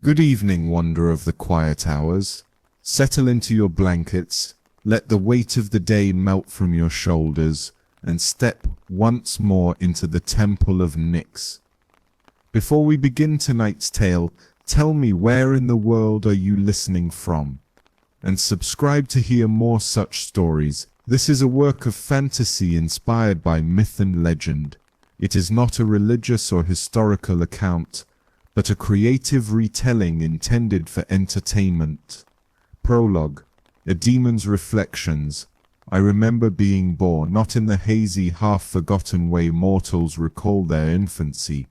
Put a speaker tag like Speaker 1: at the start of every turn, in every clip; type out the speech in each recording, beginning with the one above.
Speaker 1: Good evening, wanderer of the quiet hours. Settle into your blankets, let the weight of the day melt from your shoulders, and step once more into the Temple of Nyx. Before we begin tonight's tale, tell me, where in the world are you listening from? And subscribe to hear more such stories. This is a work of fantasy inspired by myth and legend. It is not a religious or historical account, but a creative retelling intended for entertainment. Prologue. A demon's reflections. I remember being born, not in the hazy, half-forgotten way mortals recall their infancy,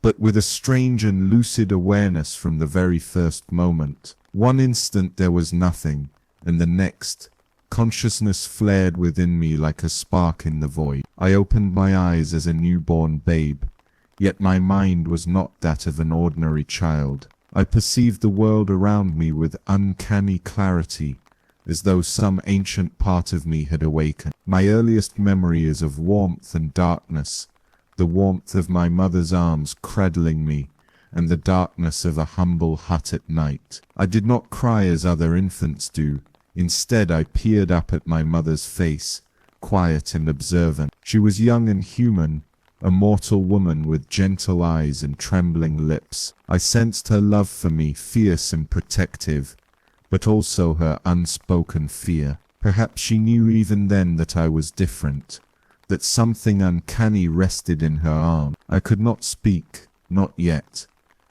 Speaker 1: but with a strange and lucid awareness from the very first moment. One instant there was nothing, and the next, consciousness flared within me like a spark in the void. I opened my eyes as a newborn babe, yet my mind was not that of an ordinary child. I perceived the world around me with uncanny clarity, as though some ancient part of me had awakened. My earliest memory is of warmth and darkness, the warmth of my mother's arms cradling me, and the darkness of a humble hut at night. I did not cry as other infants do. Instead, I peered up at my mother's face, quiet and observant. She was young and human, a mortal woman with gentle eyes and trembling lips. I sensed her love for me, fierce and protective, but also her unspoken fear. Perhaps she knew even then that I was different, that something uncanny rested in her arm. I could not speak, not yet,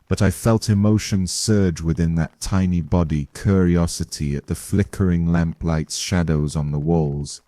Speaker 1: but I felt emotion surge within that tiny body, curiosity at the flickering lamplight's shadows on the walls,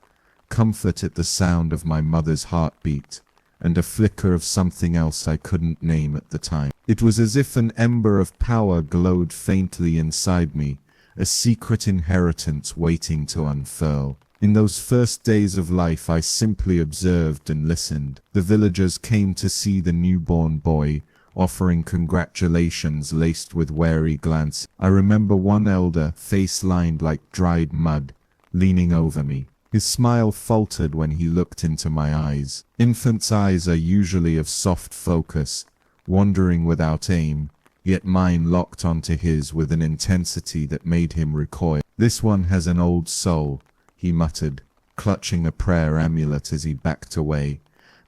Speaker 1: comfort at the sound of my mother's heartbeat, and a flicker of something else I couldn't name at the time. It was as if an ember of power glowed faintly inside me, a secret inheritance waiting to unfurl. In those first days of life I simply observed and listened. The villagers came to see the newborn boy, offering congratulations laced with wary glances. I remember one elder, face lined like dried mud, leaning over me. His smile faltered when he looked into my eyes. Infants' eyes are usually of soft focus, wandering without aim, yet mine locked onto his with an intensity that made him recoil. "This one has an old soul," he muttered, clutching a prayer amulet as he backed away.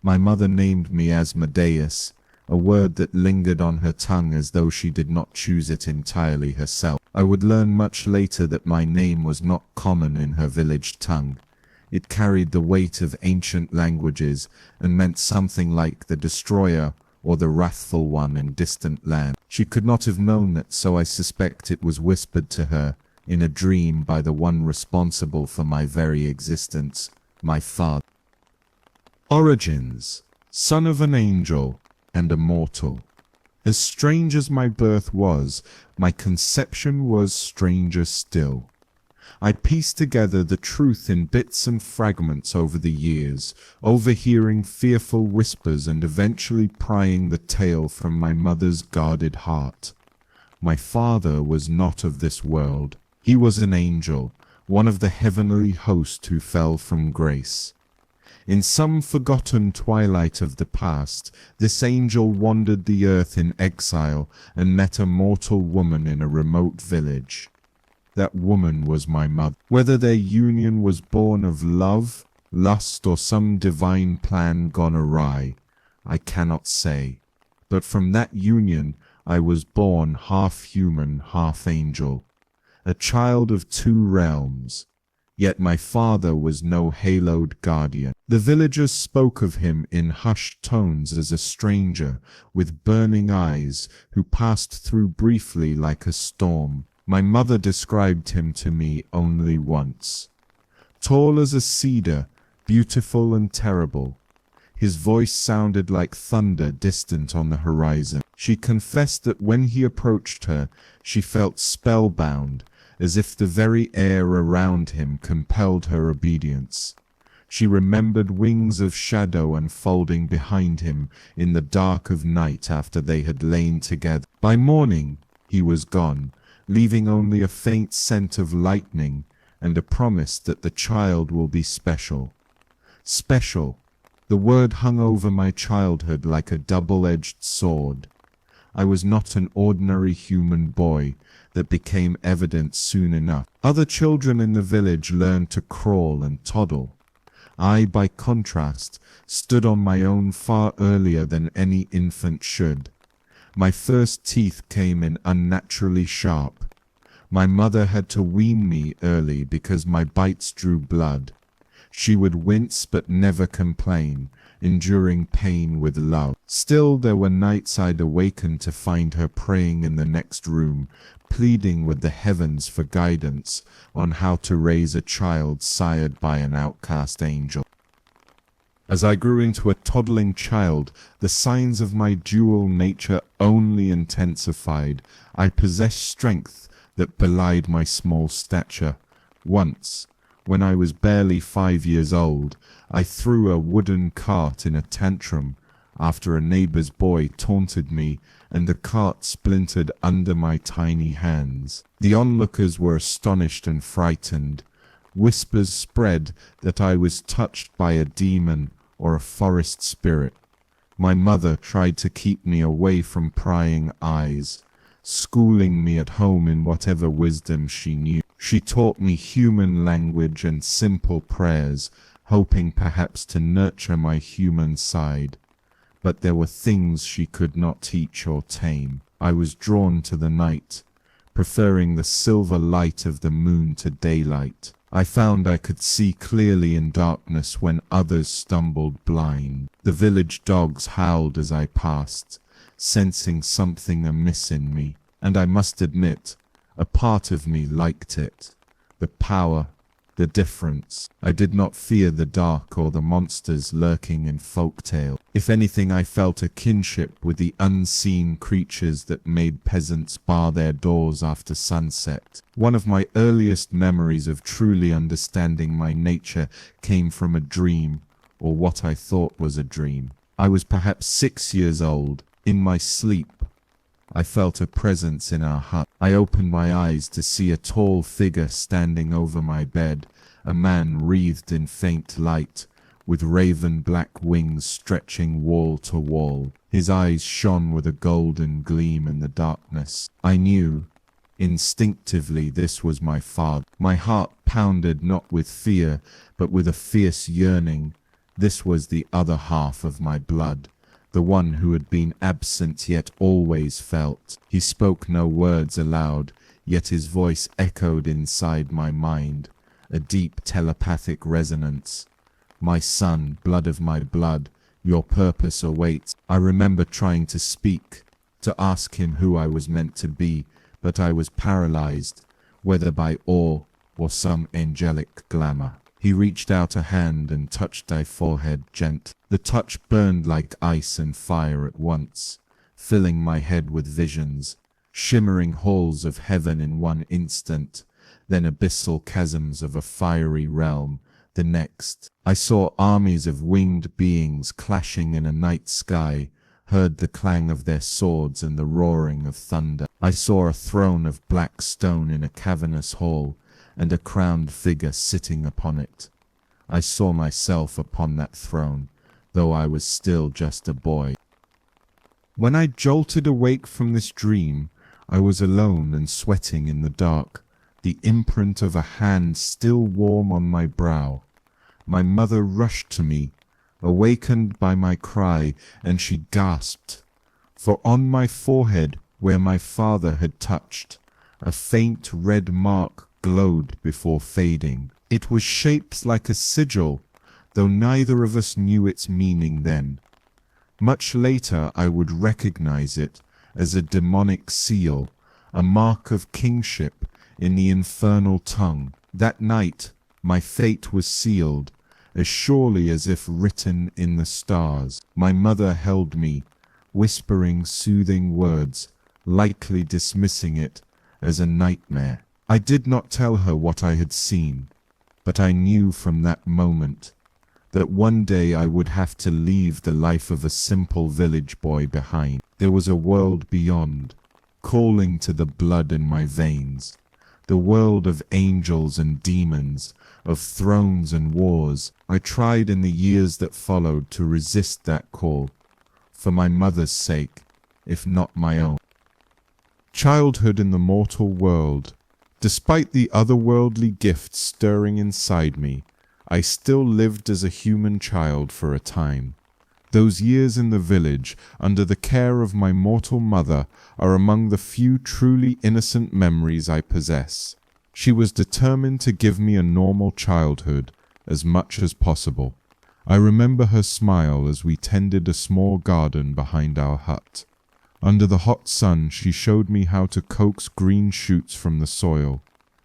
Speaker 1: My mother named me Asmodeus, a word that lingered on her tongue as though she did not choose it entirely herself. I would learn much later that my name was not common in her village tongue. It carried the weight of ancient languages and meant something like the destroyer or the wrathful one in distant land. She could not have known that, so I suspect it was whispered to her in a dream by the one responsible for my very existence, my father. Origins. Son of an angel and a mortal. As strange as my birth was, my conception was stranger still. I pieced together the truth in bits and fragments over the years, overhearing fearful whispers and eventually prying the tale from my mother's guarded heart. My father was not of this world. He was an angel, one of the heavenly host who fell from grace. In some forgotten twilight of the past, this angel wandered the earth in exile and met a mortal woman in a remote village. That woman was my mother. Whether their union was born of love, lust, or some divine plan gone awry, I cannot say. But from that union I was born half human, half angel, a child of two realms. Yet my father was no haloed guardian. The villagers spoke of him in hushed tones as a stranger with burning eyes who passed through briefly like a storm. My mother described him to me only once. Tall as a cedar, beautiful and terrible. His voice sounded like thunder distant on the horizon. She confessed that when he approached her, she felt spellbound, as if the very air around him compelled her obedience. She remembered wings of shadow unfolding behind him in the dark of night after they had lain together. By morning, he was gone, leaving only a faint scent of lightning and a promise that the child will be special. Special. The word hung over my childhood like a double-edged sword. I was not an ordinary human boy. That became evident soon enough. Other children in the village learned to crawl and toddle. I, by contrast, stood on my own far earlier than any infant should. My first teeth came in unnaturally sharp. My mother had to wean me early because my bites drew blood. She would wince but never complain, enduring pain with love. Still, there were nights I'd awaken to find her praying in the next room, pleading with the heavens for guidance on how to raise a child sired by an outcast angel. As I grew into a toddling child, the signs of my dual nature only intensified. I possessed strength that belied my small stature. Once, when I was barely 5 years old, I threw a wooden cart in a tantrum after a neighbor's boy taunted me, and the cart splintered under my tiny hands. The onlookers were astonished and frightened. Whispers spread that I was touched by a demon or a forest spirit. My mother tried to keep me away from prying eyes, schooling me at home in whatever wisdom she knew. She taught me human language and simple prayers, hoping perhaps to nurture my human side. But there were things she could not teach or tame. I was drawn to the night, preferring the silver light of the moon to daylight. I found I could see clearly in darkness when others stumbled blind. The village dogs howled as I passed, sensing something amiss in me, and I must admit, a part of me liked it. The power, the difference. I did not fear the dark or the monsters lurking in folktale. If anything, I felt a kinship with the unseen creatures that made peasants bar their doors after sunset. One of my earliest memories of truly understanding my nature came from a dream, or what I thought was a dream. I was perhaps 6 years old. In my sleep, I felt a presence in our hut. I opened my eyes to see a tall figure standing over my bed, a man wreathed in faint light, with raven black wings stretching wall to wall. His eyes shone with a golden gleam in the darkness. I knew, instinctively, this was my father. My heart pounded not with fear, but with a fierce yearning. This was the other half of my blood, the one who had been absent yet always felt. He spoke no words aloud, yet his voice echoed inside my mind, a deep telepathic resonance. My son, blood of my blood, your purpose awaits. I remember trying to speak, to ask him who I was meant to be, but I was paralyzed, whether by awe or some angelic glamour. He reached out a hand and touched thy forehead gently. The touch burned like ice and fire at once, filling my head with visions, shimmering halls of heaven in one instant, then abyssal chasms of a fiery realm the next. I saw armies of winged beings clashing in a night sky, heard the clang of their swords and the roaring of thunder. I saw a throne of black stone in a cavernous hall, and a crowned figure sitting upon it. I saw myself upon that throne, though I was still just a boy. When I jolted awake from this dream, I was alone and sweating in the dark, the imprint of a hand still warm on my brow. My mother rushed to me, awakened by my cry, and she gasped, for on my forehead, where my father had touched, a faint red mark glowed before fading. It was shaped like a sigil, though neither of us knew its meaning then. Much later I would recognize it as a demonic seal, a mark of kingship in the infernal tongue. That night my fate was sealed, as surely as if written in the stars. My mother held me, whispering soothing words, lightly dismissing it as a nightmare. I did not tell her what I had seen, but I knew from that moment that one day I would have to leave the life of a simple village boy behind. There was a world beyond, calling to the blood in my veins, the world of angels and demons, of thrones and wars. I tried in the years that followed to resist that call, for my mother's sake, if not my own. Childhood in the mortal world. Despite the otherworldly gifts stirring inside me, I still lived as a human child for a time. Those years in the village, under the care of my mortal mother, are among the few truly innocent memories I possess. She was determined to give me a normal childhood, as much as possible. I remember her smile as we tended a small garden behind our hut. Under the hot sun, she showed me how to coax green shoots from the soil.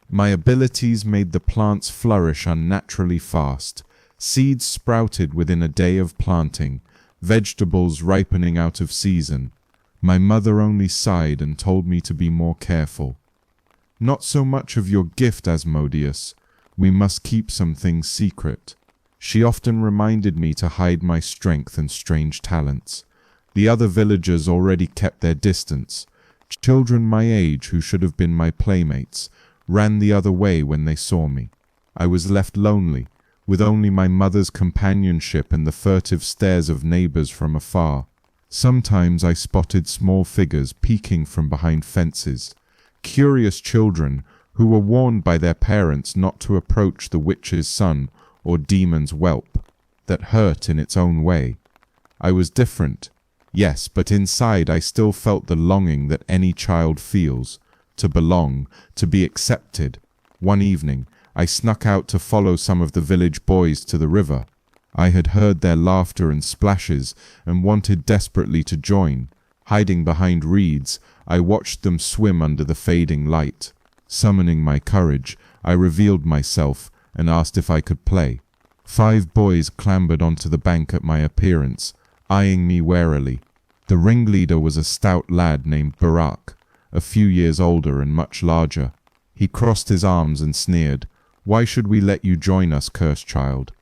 Speaker 1: My abilities made the plants flourish unnaturally fast. Seeds sprouted within a day of planting, vegetables ripening out of season. My mother only sighed and told me to be more careful. Not so much of your gift, Asmodeus. We must keep some things secret. She often reminded me to hide my strength and strange talents. The other villagers already kept their distance. Children my age, who should have been my playmates, ran the other way when they saw me. I was left lonely, with only my mother's companionship and the furtive stares of neighbors from afar. Sometimes I spotted small figures peeking from behind fences, curious children who were warned by their parents not to approach the witch's son or demon's whelp, that hurt in its own way. I was different, yes, but inside I still felt the longing that any child feels, to belong, to be accepted. One evening, I snuck out to follow some of the village boys to the river. I had heard their laughter and splashes and wanted desperately to join. Hiding behind reeds, I watched them swim under the fading light. Summoning my courage, I revealed myself and asked if I could play. 5 boys clambered onto the bank at my appearance, eyeing me warily. The ringleader was a stout lad named Barak, a few years older and much larger. He crossed his arms and sneered, "Why should we let you join us, cursed child?"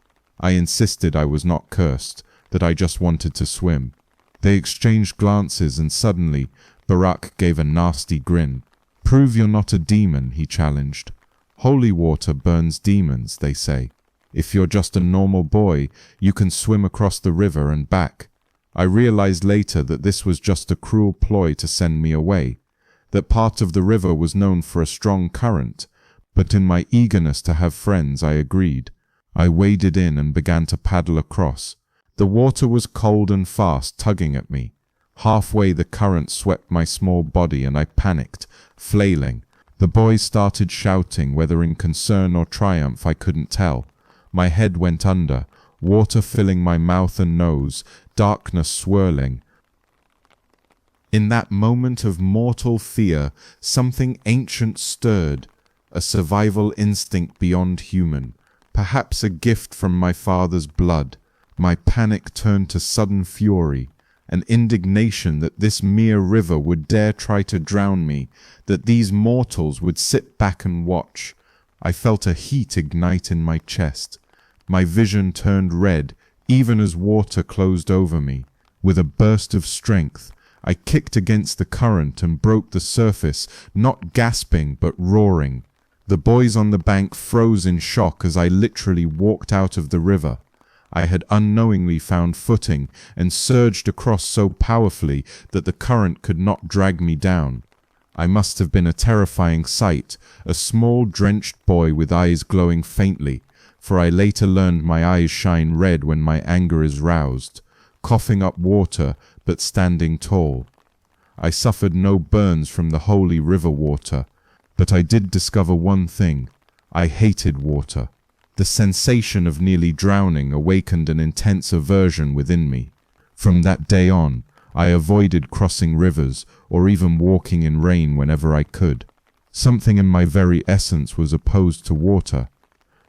Speaker 1: I insisted I was not cursed, that I just wanted to swim. They exchanged glances and suddenly Barak gave a nasty grin. "Prove you're not a demon," he challenged. "Holy water burns demons, they say. If you're just a normal boy, you can swim across the river and back." I realized later that this was just a cruel ploy to send me away, that part of the river was known for a strong current, but in my eagerness to have friends, I agreed. I waded in and began to paddle across. The water was cold and fast, tugging at me. Halfway the current swept my small body and I panicked, flailing. The boys started shouting, whether in concern or triumph I couldn't tell. My head went under, water filling my mouth and nose, darkness swirling. In that moment of mortal fear, something ancient stirred, a survival instinct beyond human, perhaps a gift from my father's blood. My panic turned to sudden fury, an indignation that this mere river would dare try to drown me, that these mortals would sit back and watch. I felt a heat ignite in my chest. My vision turned red, even as water closed over me. With a burst of strength, I kicked against the current and broke the surface, not gasping but roaring. The boys on the bank froze in shock as I literally walked out of the river. I had unknowingly found footing and surged across so powerfully that the current could not drag me down. I must have been a terrifying sight, a small drenched boy with eyes glowing faintly, for I later learned my eyes shine red when my anger is roused, coughing up water but standing tall. I suffered no burns from the holy river water, but I did discover one thing. I hated water. The sensation of nearly drowning awakened an intense aversion within me. From that day on, I avoided crossing rivers or even walking in rain whenever I could. Something in my very essence was opposed to water.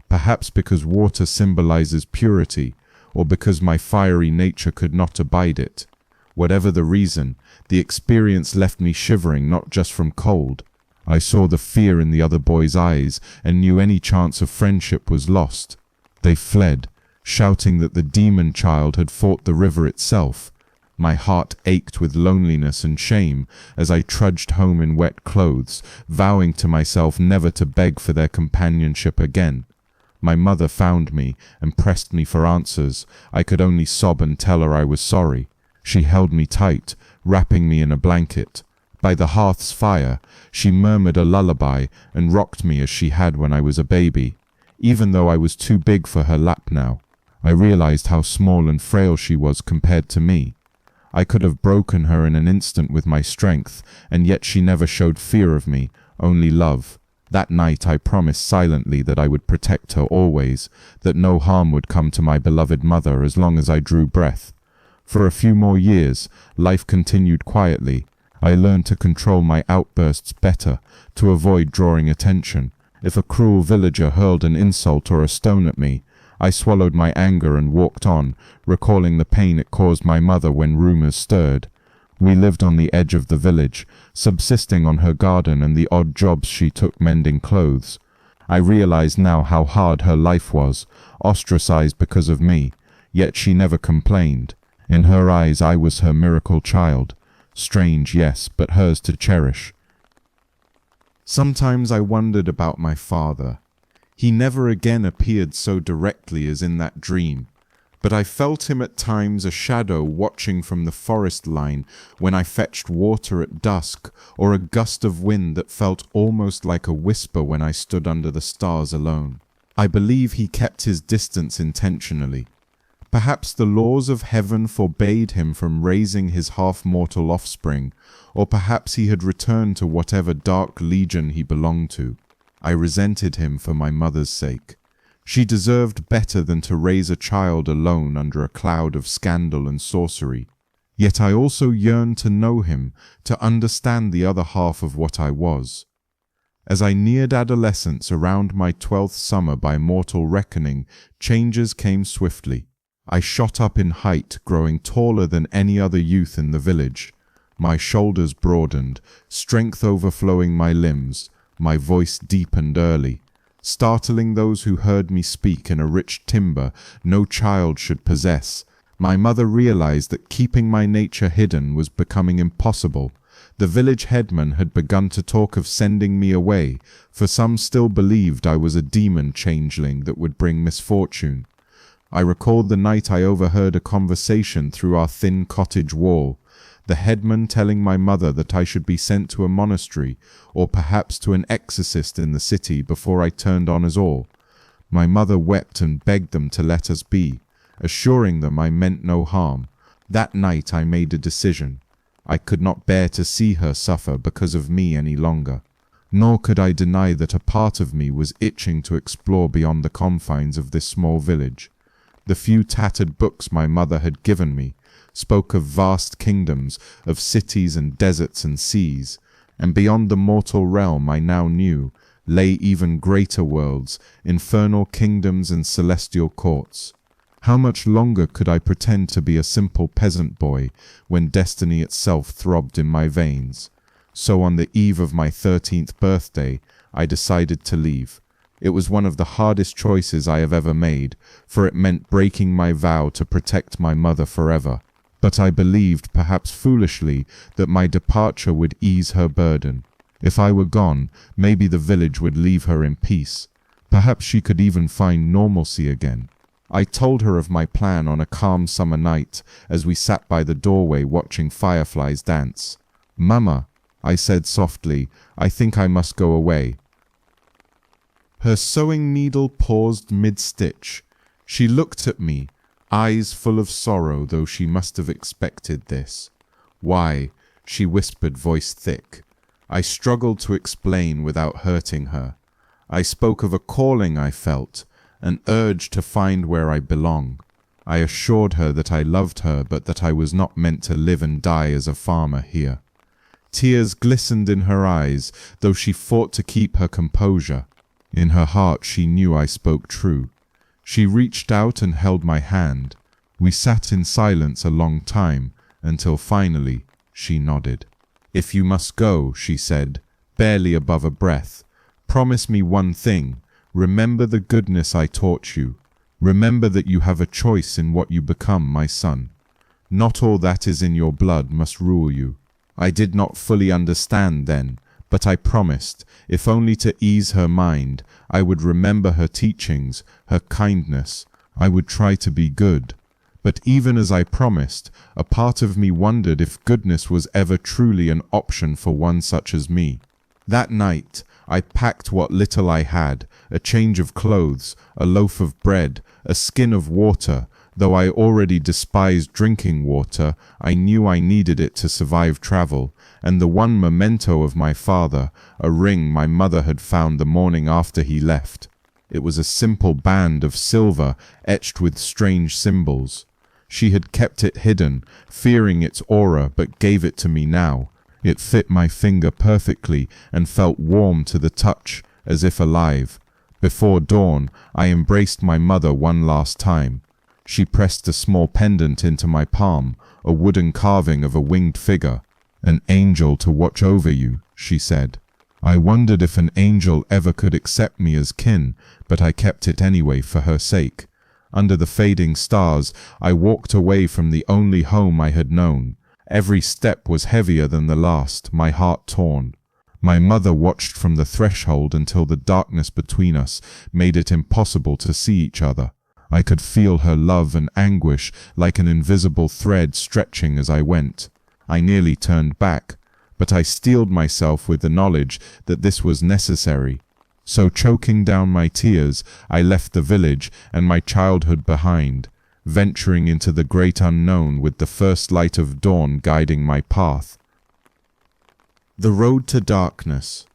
Speaker 1: Perhaps because water symbolizes purity, or because my fiery nature could not abide it. Whatever the reason, the experience left me shivering not just from cold. I saw the fear in the other boys' eyes and knew any chance of friendship was lost. They fled, shouting that the demon child had fought the river itself. My heart ached with loneliness and shame as I trudged home in wet clothes, vowing to myself never to beg for their companionship again. My mother found me and pressed me for answers. I could only sob and tell her I was sorry. She held me tight, wrapping me in a blanket. By the hearth's fire, she murmured a lullaby and rocked me as she had when I was a baby. Even though I was too big for her lap now, I realized how small and frail she was compared to me. I could have broken her in an instant with my strength, and yet she never showed fear of me, only love. That night I promised silently that I would protect her always, that no harm would come to my beloved mother as long as I drew breath. For a few more years, life continued quietly. I learned to control my outbursts better, to avoid drawing attention. If a cruel villager hurled an insult or a stone at me, I swallowed my anger and walked on, recalling the pain it caused my mother when rumors stirred. We lived on the edge of the village, subsisting on her garden and the odd jobs she took mending clothes. I realized now how hard her life was, ostracized because of me, yet she never complained. In her eyes I was her miracle child. Strange, yes, but hers to cherish. Sometimes I wondered about my father. He never again appeared so directly as in that dream, but I felt him at times a shadow watching from the forest line when I fetched water at dusk, or a gust of wind that felt almost like a whisper when I stood under the stars alone. I believe he kept his distance intentionally. Perhaps the laws of heaven forbade him from raising his half-mortal offspring, or perhaps he had returned to whatever dark legion he belonged to. I resented him for my mother's sake. She deserved better than to raise a child alone under a cloud of scandal and sorcery. Yet I also yearned to know him, to understand the other half of what I was. As I neared adolescence around my 12th summer by mortal reckoning, changes came swiftly. I shot up in height, growing taller than any other youth in the village. My shoulders broadened, strength overflowing my limbs, my voice deepened early, startling those who heard me speak in a rich timbre no child should possess. My mother realized that keeping my nature hidden was becoming impossible. The village headman had begun to talk of sending me away, for some still believed I was a demon changeling that would bring misfortune. I recalled the night I overheard a conversation through our thin cottage wall, the headman telling my mother that I should be sent to a monastery, or perhaps to an exorcist in the city before I turned on us all. My mother wept and begged them to let us be, assuring them I meant no harm. That night I made a decision. I could not bear to see her suffer because of me any longer. Nor could I deny that a part of me was itching to explore beyond the confines of this small village. The few tattered books my mother had given me spoke of vast kingdoms, of cities and deserts and seas, and beyond the mortal realm I now knew lay even greater worlds, infernal kingdoms and celestial courts. How much longer could I pretend to be a simple peasant boy when destiny itself throbbed in my veins? So on the eve of my 13th birthday, I decided to leave. It was one of the hardest choices I have ever made, for it meant breaking my vow to protect my mother forever. But I believed, perhaps foolishly, that my departure would ease her burden. If I were gone, maybe the village would leave her in peace. Perhaps she could even find normalcy again. I told her of my plan on a calm summer night as we sat by the doorway watching fireflies dance. "Mama," I said softly, "I think I must go away." Her sewing needle paused mid-stitch. She looked at me, eyes full of sorrow, though she must have expected this. "Why?" she whispered, voice thick. I struggled to explain without hurting her. I spoke of a calling I felt, an urge to find where I belong. I assured her that I loved her, but that I was not meant to live and die as a farmer here. Tears glistened in her eyes, though she fought to keep her composure. In her heart she knew I spoke true. She reached out and held my hand. We sat in silence a long time, until finally she nodded. "If you must go," she said, barely above a breath, "promise me one thing. Remember the goodness I taught you. Remember that you have a choice in what you become, my son. Not all that is in your blood must rule you." I did not fully understand then, but I promised, if only to ease her mind, I would remember her teachings, her kindness. I would try to be good. But even as I promised, a part of me wondered if goodness was ever truly an option for one such as me. That night, I packed what little I had, a change of clothes, a loaf of bread, a skin of water. Though I already despised drinking water, I knew I needed it to survive travel, and the one memento of my father, a ring my mother had found the morning after he left. It was a simple band of silver etched with strange symbols. She had kept it hidden, fearing its aura, but gave it to me now. It fit my finger perfectly and felt warm to the touch, as if alive. Before dawn, I embraced my mother one last time. She pressed a small pendant into my palm, a wooden carving of a winged figure. "An angel to watch over you," she said. I wondered if an angel ever could accept me as kin, but I kept it anyway for her sake. Under the fading stars, I walked away from the only home I had known. Every step was heavier than the last, my heart torn. My mother watched from the threshold until the darkness between us made it impossible to see each other. I could feel her love and anguish like an invisible thread stretching as I went. I nearly turned back, but I steeled myself with the knowledge that this was necessary. So choking down my tears, I left the village and my childhood behind, venturing into the great unknown with the first light of dawn guiding my path. The road to darkness.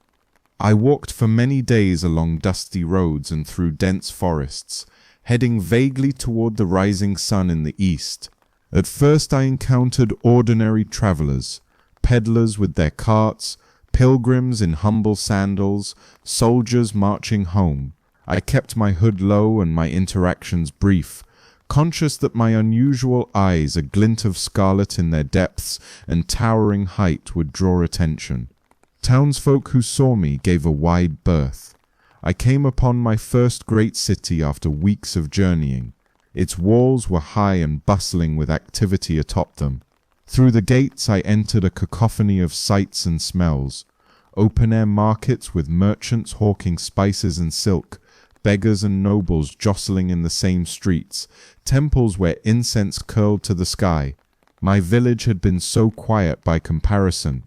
Speaker 1: I walked for many days along dusty roads and through dense forests, heading vaguely toward the rising sun in the east. At first I encountered ordinary travelers, peddlers with their carts, pilgrims in humble sandals, soldiers marching home. I kept my hood low and my interactions brief, conscious that my unusual eyes, a glint of scarlet in their depths and towering height, would draw attention. Townsfolk who saw me gave a wide berth. I came upon my first great city after weeks of journeying. Its walls were high and bustling with activity atop them. Through the gates I entered a cacophony of sights and smells. Open-air markets with merchants hawking spices and silk, beggars and nobles jostling in the same streets, temples where incense curled to the sky. My village had been so quiet by comparison.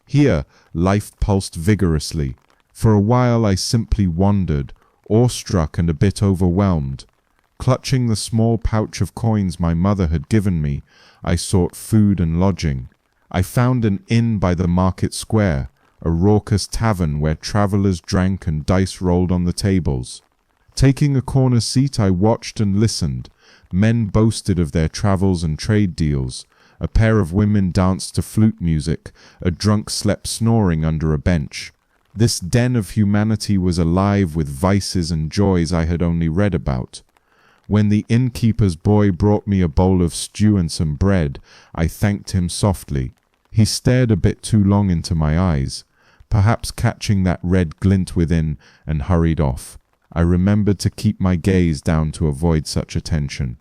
Speaker 1: Here, life pulsed vigorously. For a while I simply wandered, awestruck and a bit overwhelmed. Clutching the small pouch of coins my mother had given me, I sought food and lodging. I found an inn by the market square, a raucous tavern where travelers drank and dice rolled on the tables. Taking a corner seat, I watched and listened. Men boasted of their travels and trade deals. A pair of women danced to flute music. A drunk slept snoring under a bench. This den of humanity was alive with vices and joys I had only read about. When the innkeeper's boy brought me a bowl of stew and some bread, I thanked him softly. He stared a bit too long into my eyes, perhaps catching that red glint within, and hurried off. I remembered to keep my gaze down to avoid such attention.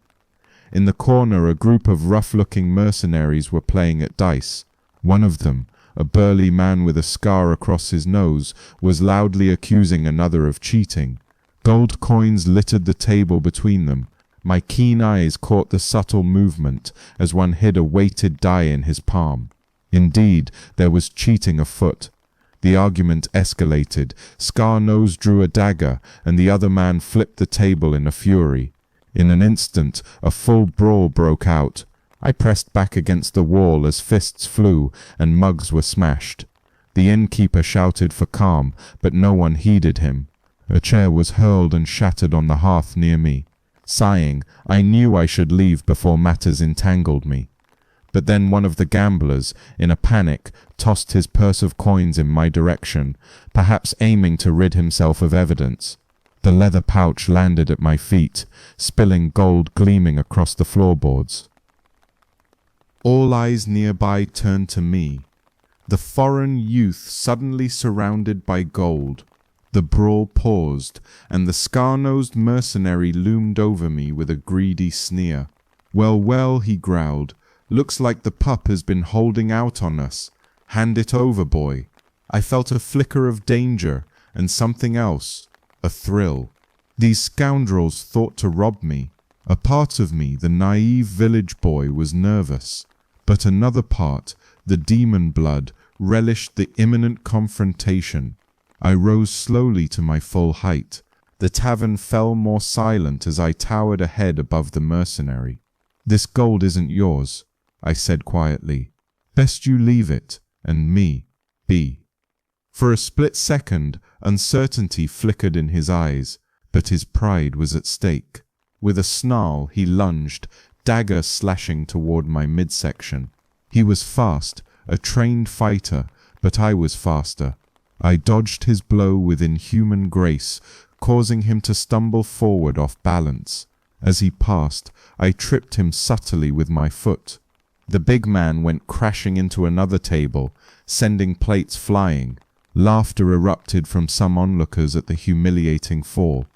Speaker 1: In the corner, a group of rough-looking mercenaries were playing at dice. One of them, a burly man with a scar across his nose, was loudly accusing another of cheating. Gold coins littered the table between them. My keen eyes caught the subtle movement as one hid a weighted die in his palm. Indeed, there was cheating afoot. The argument escalated. Scar-Nose drew a dagger, and the other man flipped the table in a fury. In an instant, a full brawl broke out. I pressed back against the wall as fists flew and mugs were smashed. The innkeeper shouted for calm, but no one heeded him. A chair was hurled and shattered on the hearth near me. Sighing, I knew I should leave before matters entangled me. But then one of the gamblers, in a panic, tossed his purse of coins in my direction, perhaps aiming to rid himself of evidence. The leather pouch landed at my feet, spilling gold gleaming across the floorboards. All eyes nearby turned to me. The foreign youth suddenly surrounded by gold. The brawl paused, and the scar-nosed mercenary loomed over me with a greedy sneer. "Well, well," he growled. "Looks like the pup has been holding out on us. Hand it over, boy." I felt a flicker of danger, and something else, a thrill. These scoundrels thought to rob me. A part of me, the naive village boy, was nervous, but another part, the demon blood, relished the imminent confrontation. I rose slowly to my full height. The tavern fell more silent as I towered a head above the mercenary. "This gold isn't yours," I said quietly. "Best you leave it, and me be." For a split second, uncertainty flickered in his eyes, but his pride was at stake. With a snarl, he lunged, dagger slashing toward my midsection. He was fast, a trained fighter, but I was faster. I dodged his blow with inhuman grace, causing him to stumble forward off balance. As he passed, I tripped him subtly with my foot. The big man went crashing into another table, sending plates flying. Laughter erupted from some onlookers at the humiliating fall.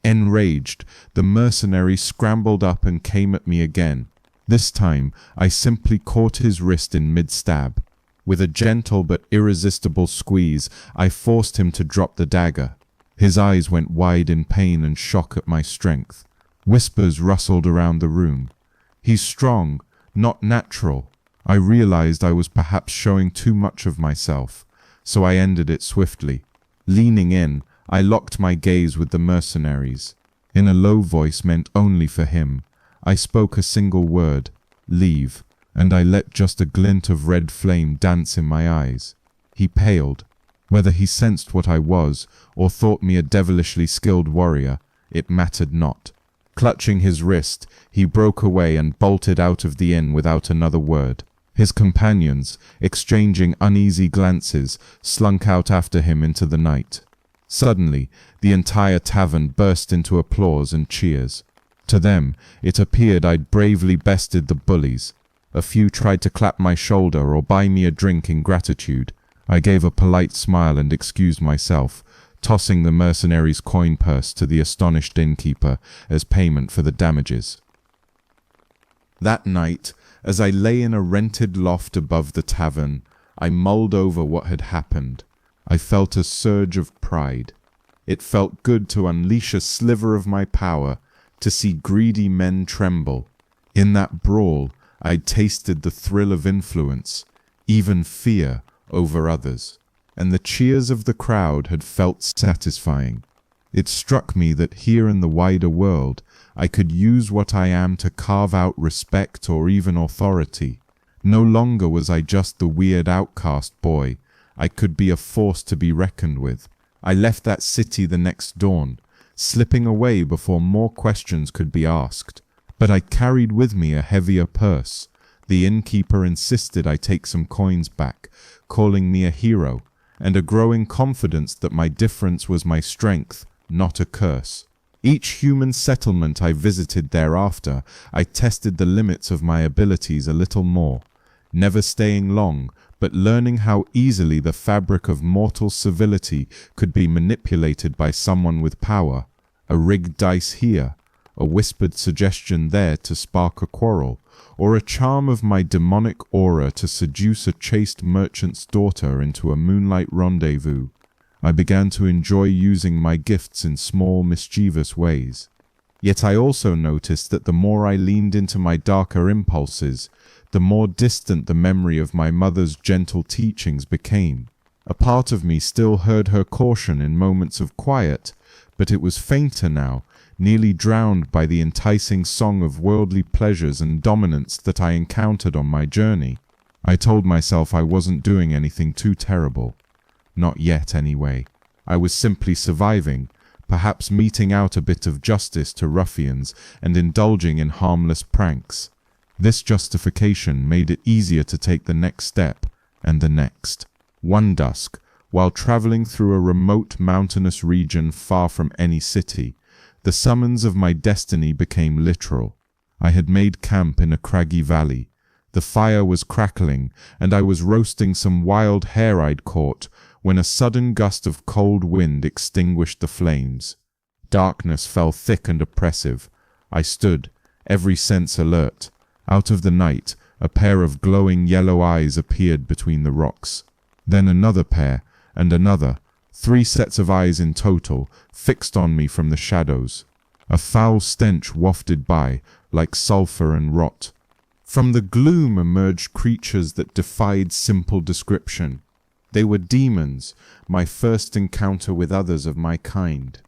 Speaker 1: Enraged, the mercenary scrambled up and came at me again. This time, I simply caught his wrist in mid-stab. With a gentle but irresistible squeeze, I forced him to drop the dagger. His eyes went wide in pain and shock at my strength. Whispers rustled around the room. "He's strong, not natural." I realized I was perhaps showing too much of myself, so I ended it swiftly. Leaning in, I locked my gaze with the mercenaries. In a low voice meant only for him, I spoke a single word, "Leave," and I let just a glint of red flame dance in my eyes. He paled. Whether he sensed what I was, or thought me a devilishly skilled warrior, it mattered not. Clutching his wrist, he broke away and bolted out of the inn without another word. His companions, exchanging uneasy glances, slunk out after him into the night. Suddenly, the entire tavern burst into applause and cheers. To them, it appeared I'd bravely bested the bullies. A few tried to clap my shoulder or buy me a drink in gratitude. I gave a polite smile and excused myself, tossing the mercenary's coin purse to the astonished innkeeper as payment for the damages. That night, as I lay in a rented loft above the tavern, I mulled over what had happened. I felt a surge of pride. It felt good to unleash a sliver of my power, to see greedy men tremble. In that brawl, I'd tasted the thrill of influence, even fear, over others, and the cheers of the crowd had felt satisfying. It struck me that here in the wider world, I could use what I am to carve out respect or even authority. No longer was I just the weird outcast boy. I could be a force to be reckoned with. I left that city the next dawn, slipping away before more questions could be asked. But I carried with me a heavier purse. The innkeeper insisted I take some coins back, calling me a hero, and a growing confidence that my difference was my strength, not a curse. Each human settlement I visited thereafter, I tested the limits of my abilities a little more, never staying long, but learning how easily the fabric of mortal civility could be manipulated by someone with power. A rigged dice here, a whispered suggestion there to spark a quarrel, or a charm of my demonic aura to seduce a chaste merchant's daughter into a moonlight rendezvous. I began to enjoy using my gifts in small, mischievous ways. Yet I also noticed that the more I leaned into my darker impulses, the more distant the memory of my mother's gentle teachings became. A part of me still heard her caution in moments of quiet, but it was fainter now, nearly drowned by the enticing song of worldly pleasures and dominance that I encountered on my journey. I told myself I wasn't doing anything too terrible. Not yet, anyway. I was simply surviving, perhaps meting out a bit of justice to ruffians and indulging in harmless pranks. This justification made it easier to take the next step, and the next. One dusk, while traveling through a remote mountainous region far from any city, the summons of my destiny became literal. I had made camp in a craggy valley. The fire was crackling, and I was roasting some wild hare I'd caught, when a sudden gust of cold wind extinguished the flames. Darkness fell thick and oppressive. I stood, every sense alert. Out of the night, a pair of glowing yellow eyes appeared between the rocks. Then another pair, and another, 3 sets of eyes in total, fixed on me from the shadows. A foul stench wafted by, like sulfur and rot. From the gloom emerged creatures that defied simple description. They were demons, my first encounter with others of my kind.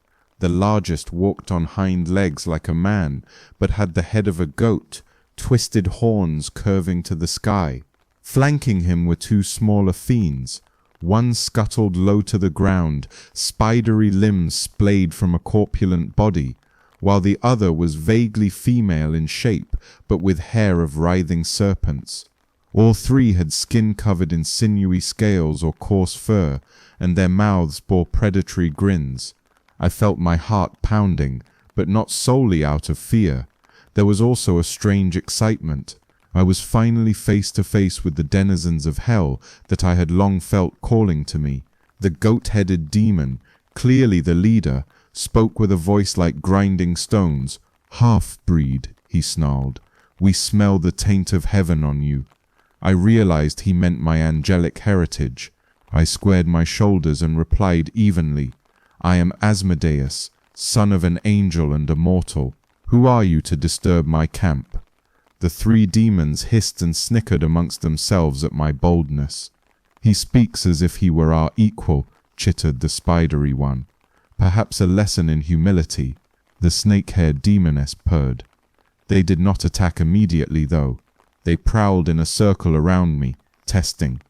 Speaker 1: The largest walked on hind legs like a man, but had the head of a goat, twisted horns curving to the sky. Flanking him were two smaller fiends. One scuttled low to the ground, spidery limbs splayed from a corpulent body, while the other was vaguely female in shape, but with hair of writhing serpents. All three had skin covered in sinewy scales or coarse fur, and their mouths bore predatory grins. I felt my heart pounding, but not solely out of fear. There was also a strange excitement. I was finally face to face with the denizens of hell that I had long felt calling to me. The goat-headed demon, clearly the leader, spoke with a voice like grinding stones. "Half-breed," he snarled. "We smell the taint of heaven on you." I realized he meant my angelic heritage. I squared my shoulders and replied evenly, "I am Asmodeus, son of an angel and a mortal. Who are you to disturb my camp?" The three demons hissed and snickered amongst themselves at my boldness. "He speaks as if he were our equal," chittered the spidery one. "Perhaps a lesson in humility," the snake-haired demoness purred. They did not attack immediately, though. They prowled in a circle around me, testing.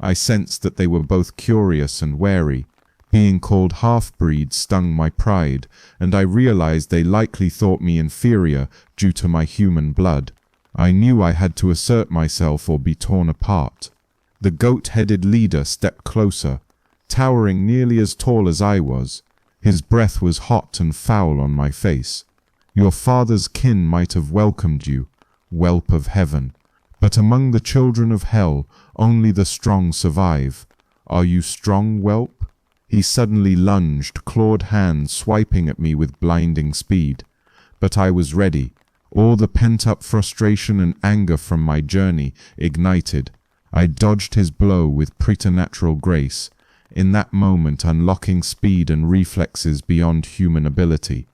Speaker 1: I sensed that they were both curious and wary. Being called half-breed stung my pride, and I realized they likely thought me inferior due to my human blood. I knew I had to assert myself or be torn apart. The goat-headed leader stepped closer, towering nearly as tall as I was. His breath was hot and foul on my face. "Your father's kin might have welcomed you, whelp of heaven. But among the children of hell, only the strong survive. Are you strong, whelp?" He suddenly lunged, clawed hands swiping at me with blinding speed. But I was ready. All the pent-up frustration and anger from my journey ignited. I dodged his blow with preternatural grace, in that moment unlocking speed and reflexes beyond human ability.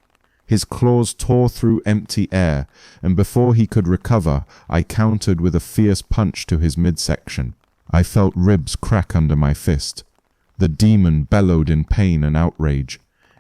Speaker 1: His claws tore through empty air, and before he could recover, I countered with a fierce punch to his midsection. I felt ribs crack under my fist. The demon bellowed in pain and outrage.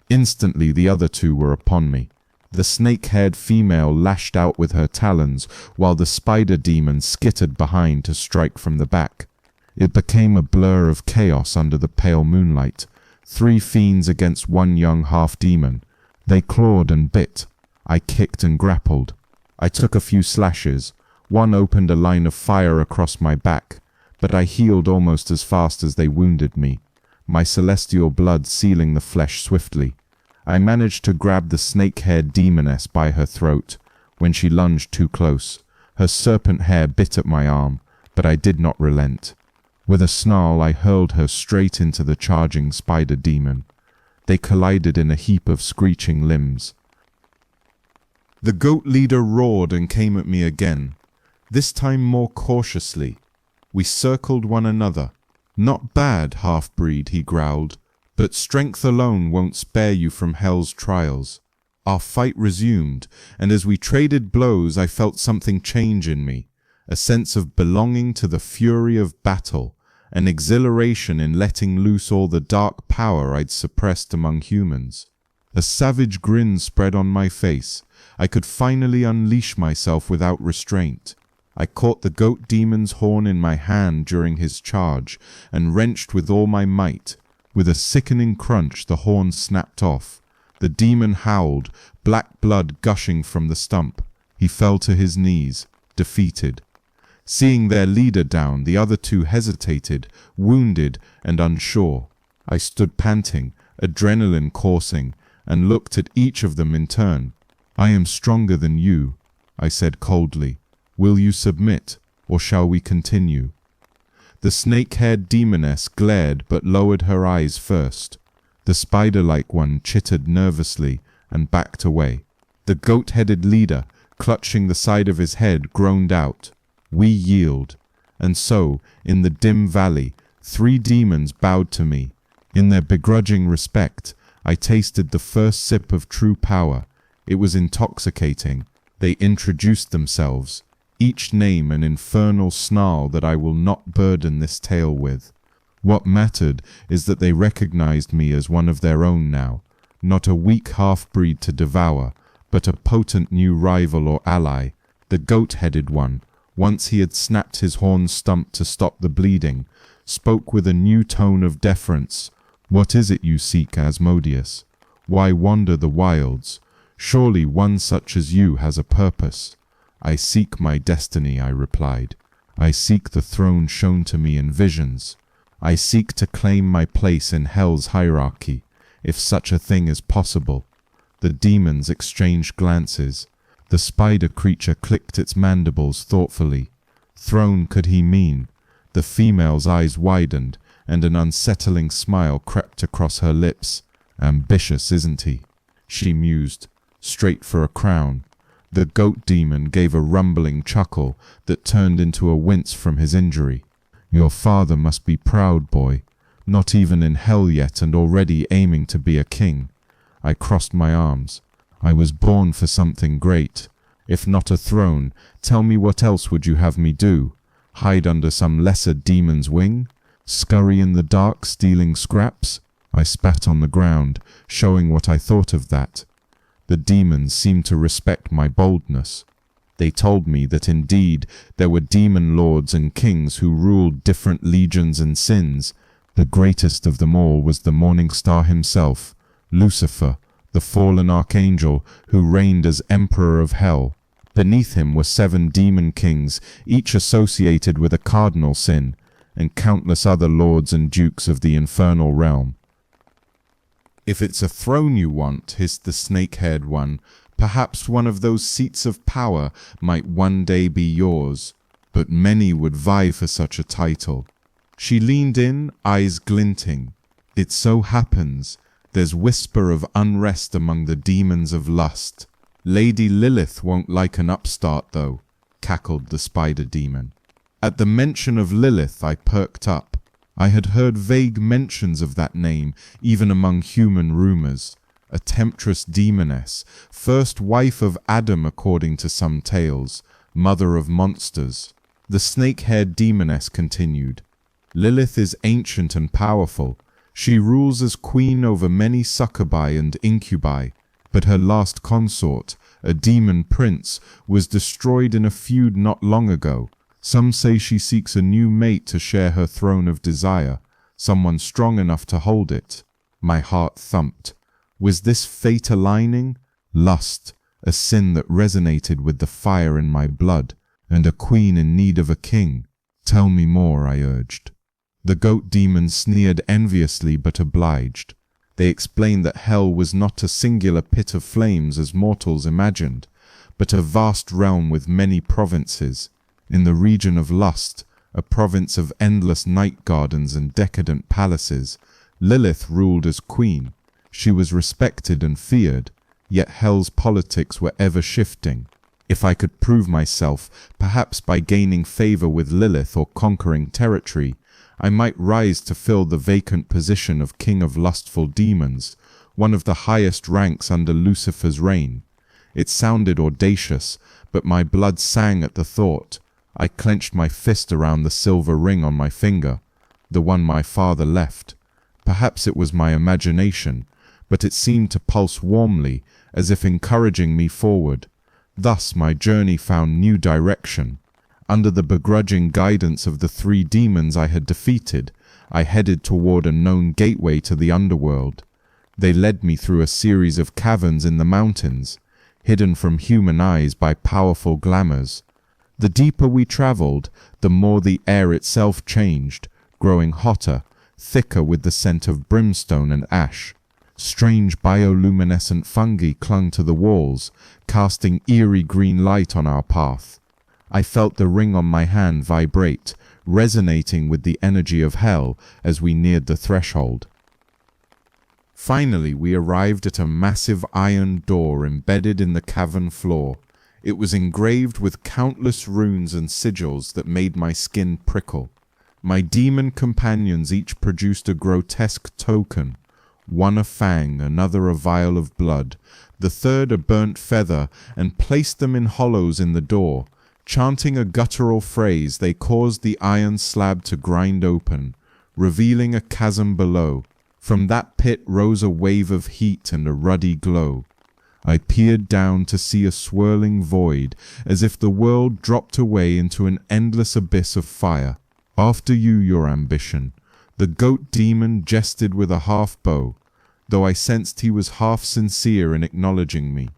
Speaker 1: Instantly the other two were upon me. The snake-haired female lashed out with her talons, while the spider demon skittered behind to strike from the back. It became a blur of chaos under the pale moonlight. Three fiends against one young half-demon. They clawed and bit. I kicked and grappled. I took a few slashes. One opened a line of fire across my back, but I healed almost as fast as they wounded me, my celestial blood sealing the flesh swiftly. I managed to grab the snake-haired demoness by her throat when she lunged too close. Her serpent hair bit at my arm, but I did not relent. With a snarl, I hurled her straight into the charging spider demon. They collided in a heap of screeching limbs. The goat leader roared and came at me again, this time more cautiously. We circled one another. "Not bad, half-breed," he growled, "but strength alone won't spare you from hell's trials." Our fight resumed, and as we traded blows I felt something change in me, a sense of belonging to the fury of battle, an exhilaration in letting loose all the dark power I'd suppressed among humans. A savage grin spread on my face. I could finally unleash myself without restraint. I caught the goat demon's horn in my hand during his charge and wrenched with all my might. With a sickening crunch, the horn snapped off. The demon howled, black blood gushing from the stump. He fell to his knees, defeated. Seeing their leader down, the other two hesitated, wounded and unsure. I stood panting, adrenaline coursing, and looked at each of them in turn. "I am stronger than you," I said coldly. "Will you submit, or shall we continue?" The snake-haired demoness glared but lowered her eyes first. The spider-like one chittered nervously and backed away. The goat-headed leader, clutching the side of his head, groaned out. We yield. And so, in the dim valley, three demons bowed to me. In their begrudging respect, I tasted the first sip of true power. It was intoxicating. They introduced themselves, each name an infernal snarl that I will not burden this tale with. What mattered is that they recognized me as one of their own now, not a weak half-breed to devour, but a potent new rival or ally, the goat-headed one. Once he had snapped his horn stump to stop the bleeding, spoke with a new tone of deference. "What is it you seek, Asmodeus? Why wander the wilds? Surely one such as you has a purpose." "I seek my destiny," I replied. "I seek the throne shown to me in visions. I seek to claim my place in hell's hierarchy, if such a thing is possible." The demons exchanged glances. The spider creature clicked its mandibles thoughtfully. Throne could he mean? The female's eyes widened, and an unsettling smile crept across her lips. "Ambitious, isn't he?" she mused. "Straight for a crown." The goat demon gave a rumbling chuckle that turned into a wince from his injury. "Your father must be proud, boy. Not even in hell yet and already aiming to be a king." I crossed my arms. "I was born for something great. If not a throne, tell me what else would you have me do? Hide under some lesser demon's wing? Scurry in the dark stealing scraps?" I spat on the ground, showing what I thought of that. The demons seemed to respect my boldness. They told me that indeed there were demon lords and kings who ruled different legions and sins. The greatest of them all was the morning star himself, Lucifer, the fallen archangel who reigned as emperor of hell. Beneath him were 7 demon kings, each associated with a cardinal sin, and countless other lords and dukes of the infernal realm. "If it's a throne you want," hissed the snake-haired one, "perhaps one of those seats of power might one day be yours, but many would vie for such a title." She leaned in, eyes glinting. "It so happens there's whisper of unrest among the demons of lust. Lady Lilith won't like an upstart, though," cackled the spider demon. At the mention of Lilith, I perked up. I had heard vague mentions of that name, even among human rumors. A temptress demoness, first wife of Adam according to some tales, mother of monsters. The snake-haired demoness continued. "Lilith is ancient and powerful. She rules as queen over many succubi and incubi, but her last consort, a demon prince, was destroyed in a feud not long ago. Some say she seeks a new mate to share her throne of desire, someone strong enough to hold it." My heart thumped. Was this fate aligning? Lust, a sin that resonated with the fire in my blood, and a queen in need of a king. "Tell me more," I urged. The goat demons sneered enviously but obliged. They explained that hell was not a singular pit of flames as mortals imagined, but a vast realm with many provinces. In the region of lust, a province of endless night gardens and decadent palaces, Lilith ruled as queen. She was respected and feared, yet hell's politics were ever shifting. If I could prove myself, perhaps by gaining favor with Lilith or conquering territory, I might rise to fill the vacant position of king of lustful demons, one of the highest ranks under Lucifer's reign. It sounded audacious, but my blood sang at the thought. I clenched my fist around the silver ring on my finger, the one my father left. Perhaps it was my imagination, but it seemed to pulse warmly, as if encouraging me forward. Thus my journey found new direction. Under the begrudging guidance of the 3 demons I had defeated, I headed toward a known gateway to the underworld. They led me through a series of caverns in the mountains, hidden from human eyes by powerful glamours. The deeper we traveled, the more the air itself changed, growing hotter, thicker with the scent of brimstone and ash. Strange bioluminescent fungi clung to the walls, casting eerie green light on our path. I felt the ring on my hand vibrate, resonating with the energy of hell as we neared the threshold. Finally, we arrived at a massive iron door embedded in the cavern floor. It was engraved with countless runes and sigils that made my skin prickle. My demon companions each produced a grotesque token, one a fang, another a vial of blood, the third a burnt feather, and placed them in hollows in the door. Chanting a guttural phrase, they caused the iron slab to grind open, revealing a chasm below. From that pit rose a wave of heat and a ruddy glow. I peered down to see a swirling void, as if the world dropped away into an endless abyss of fire. "After you, your ambition." The goat demon jested with a half bow, though I sensed he was half sincere in acknowledging me.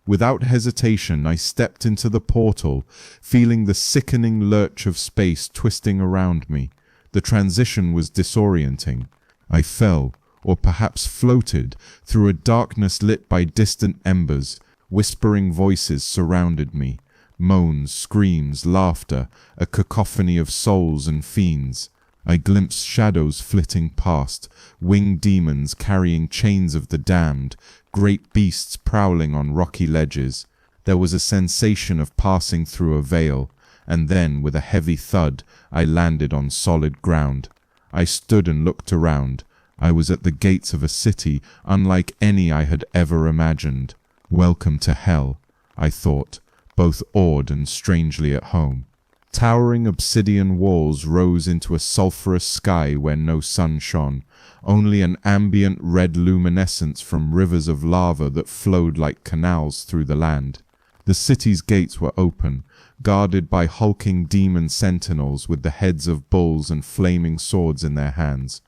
Speaker 1: Without hesitation, I stepped into the portal, feeling the sickening lurch of space twisting around me. The transition was disorienting. I fell, or perhaps floated, through a darkness lit by distant embers. Whispering voices surrounded me. Moans, screams, laughter, a cacophony of souls and fiends. I glimpsed shadows flitting past, winged demons carrying chains of the damned, great beasts prowling on rocky ledges. There was a sensation of passing through a veil, and then, with a heavy thud, I landed on solid ground. I stood and looked around. I was at the gates of a city unlike any I had ever imagined. Welcome to hell, I thought, both awed and strangely at home. Towering obsidian walls rose into a sulphurous sky where no sun shone, only an ambient red luminescence from rivers of lava that flowed like canals through the land. The city's gates were open, guarded by hulking demon sentinels with the heads of bulls and flaming swords in their hands.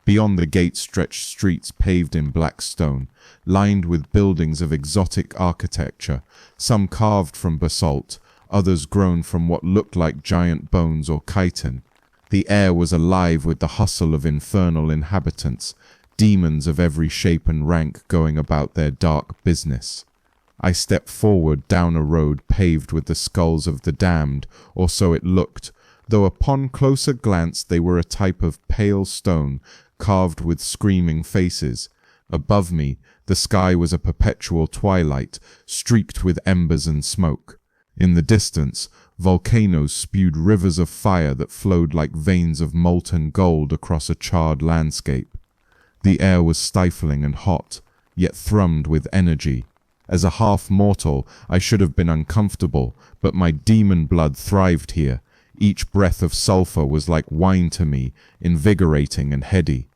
Speaker 1: Beyond the gate stretched streets paved in black stone, lined with buildings of exotic architecture, some carved from basalt, others grown from what looked like giant bones or chitin. The air was alive with the hustle of infernal inhabitants, demons of every shape and rank going about their dark business. I stepped forward down a road paved with the skulls of the damned, or so it looked, though upon closer glance they were a type of pale stone, carved with screaming faces. Above me, the sky was a perpetual twilight, streaked with embers and smoke. In the distance, volcanoes spewed rivers of fire that flowed like veins of molten gold across a charred landscape. The air was stifling and hot, yet thrummed with energy. As a half-mortal, I should have been uncomfortable, but my demon blood thrived here. Each breath of sulfur was like wine to me, invigorating and heady.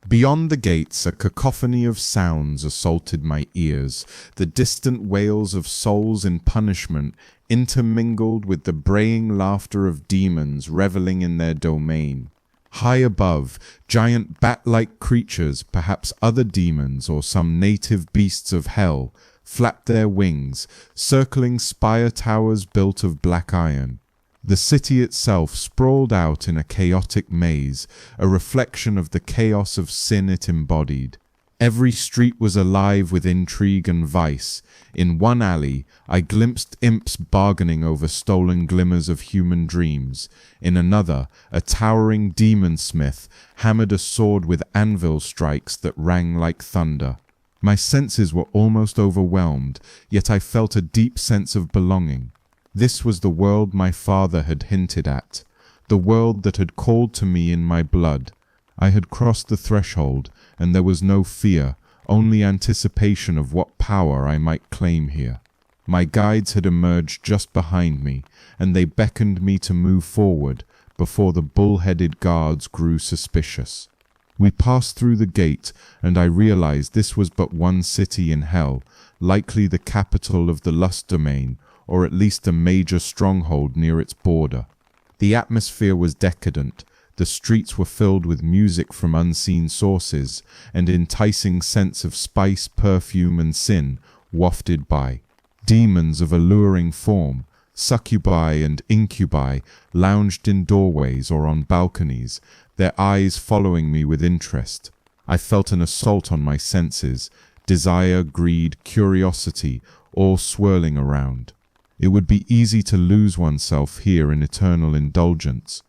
Speaker 1: Beyond the gates, a cacophony of sounds assaulted my ears, the distant wails of souls in punishment intermingled with the braying laughter of demons reveling in their domain. High above, giant bat-like creatures, perhaps other demons or some native beasts of hell, flapped their wings, circling spire towers built of black iron. The city itself sprawled out in a chaotic maze, a reflection of the chaos of sin it embodied. Every street was alive with intrigue and vice. In one alley, I glimpsed imps bargaining over stolen glimmers of human dreams. In another, a towering demon-smith hammered a sword with anvil strikes that rang like thunder. My senses were almost overwhelmed, yet I felt a deep sense of belonging. This was the world my father had hinted at, the world that had called to me in my blood. I had crossed the threshold, and there was no fear, only anticipation of what power I might claim here. My guides had emerged just behind me, and they beckoned me to move forward before the bull-headed guards grew suspicious. We passed through the gate, and I realized this was but one city in hell, likely the capital of the lust domain, or at least a major stronghold near its border. The atmosphere was decadent. The streets were filled with music from unseen sources, and enticing scents of spice, perfume, and sin wafted by. Demons of alluring form, succubi and incubi, lounged in doorways or on balconies, their eyes following me with interest. I felt an assault on my senses, desire, greed, curiosity, all swirling around. It would be easy to lose oneself here in eternal indulgence,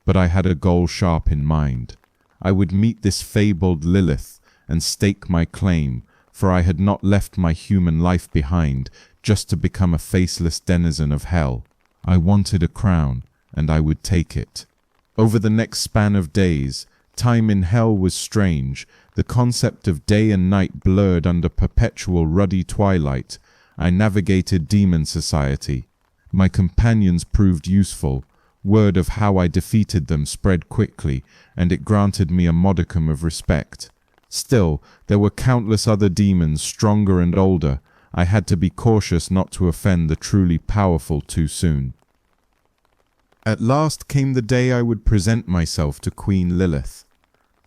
Speaker 1: but I had a goal sharp in mind. I would meet this fabled Lilith and stake my claim, for I had not left my human life behind just to become a faceless denizen of hell. I wanted a crown, and I would take it. Over the next span of days, time in hell was strange. The concept of day and night blurred under perpetual ruddy twilight. I navigated demon society. My companions proved useful. Word of how I defeated them spread quickly, and it granted me a modicum of respect. Still, there were countless other demons, stronger and older. I had to be cautious not to offend the truly powerful too soon. At last came the day I would present myself to Queen Lilith.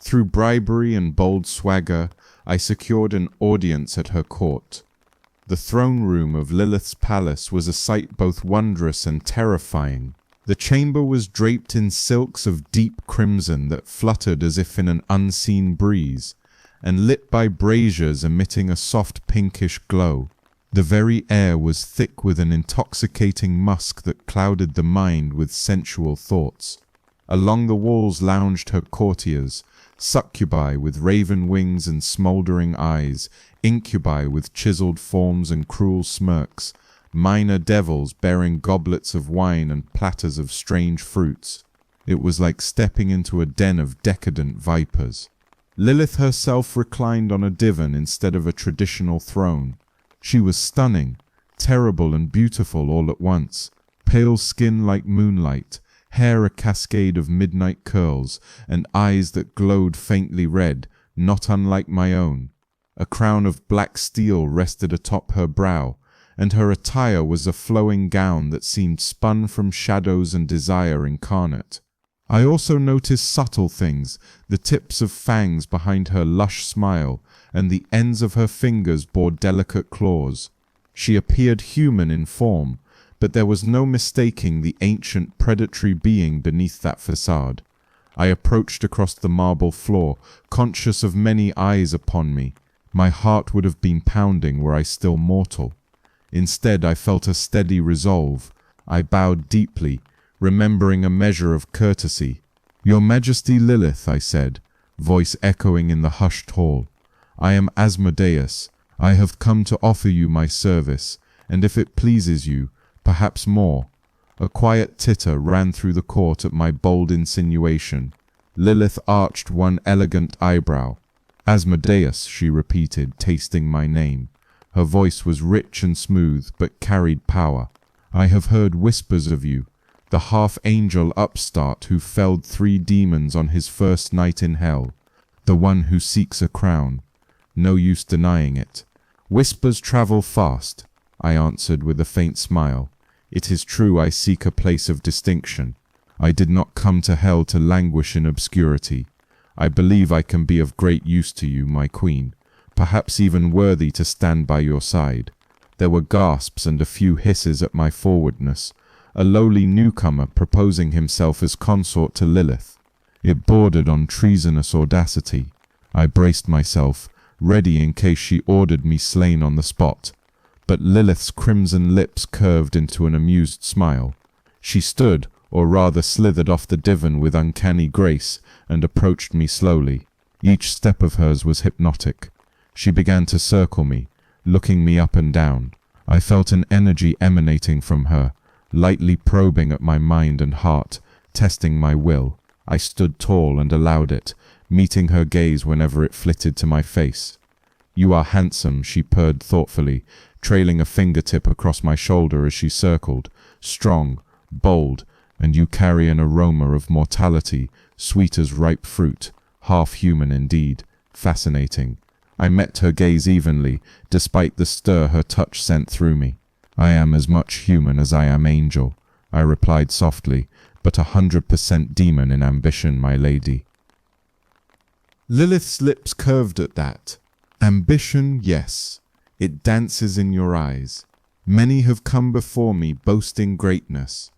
Speaker 1: Through bribery and bold swagger, I secured an audience at her court. The throne room of Lilith's palace was a sight both wondrous and terrifying. The chamber was draped in silks of deep crimson that fluttered as if in an unseen breeze, and lit by braziers emitting a soft pinkish glow. The very air was thick with an intoxicating musk that clouded the mind with sensual thoughts. Along the walls lounged her courtiers, succubi with raven wings and smouldering eyes, incubi with chiseled forms and cruel smirks, minor devils bearing goblets of wine and platters of strange fruits. It was like stepping into a den of decadent vipers. Lilith herself reclined on a divan instead of a traditional throne. She was stunning, terrible and beautiful all at once, pale skin like moonlight, hair a cascade of midnight curls, and eyes that glowed faintly red, not unlike my own. A crown of black steel rested atop her brow, and her attire was a flowing gown that seemed spun from shadows and desire incarnate. I also noticed subtle things, the tips of fangs behind her lush smile, and the ends of her fingers bore delicate claws. She appeared human in form, but there was no mistaking the ancient predatory being beneath that facade. I approached across the marble floor, conscious of many eyes upon me. My heart would have been pounding were I still mortal. Instead, I felt a steady resolve. I bowed deeply, remembering a measure of courtesy. "Your Majesty Lilith," I said, voice echoing in the hushed hall. "I am Asmodeus. I have come to offer you my service, and if it pleases you, perhaps more." A quiet titter ran through the court at my bold insinuation. Lilith arched one elegant eyebrow. "Asmodeus," she repeated, tasting my name. Her voice was rich and smooth, but carried power. "I have heard whispers of you, the half-angel upstart who felled 3 demons on his first night in hell, the one who seeks a crown. No use denying it." "Whispers travel fast," I answered with a faint smile. "It is true I seek a place of distinction. I did not come to hell to languish in obscurity. I believe I can be of great use to you, my queen, perhaps even worthy to stand by your side." There were gasps and a few hisses at my forwardness, a lowly newcomer proposing himself as consort to Lilith. It bordered on treasonous audacity. I braced myself, ready in case she ordered me slain on the spot. But Lilith's crimson lips curved into an amused smile. She stood, or rather slithered off the divan with uncanny grace, and approached me slowly. Each step of hers was hypnotic. She began to circle me, looking me up and down. I felt an energy emanating from her, lightly probing at my mind and heart, testing my will. I stood tall and allowed it, meeting her gaze whenever it flitted to my face. "You are handsome," she purred thoughtfully, trailing a fingertip across my shoulder as she circled. "Strong, bold, and you carry an aroma of mortality, sweet as ripe fruit, half human indeed. Fascinating." I met her gaze evenly, despite the stir her touch sent through me. "I am as much human as I am angel," I replied softly, "but 100% demon in ambition, my lady." Lilith's lips curved at that. "Ambition, yes. It dances in your eyes. Many have come before me boasting greatness.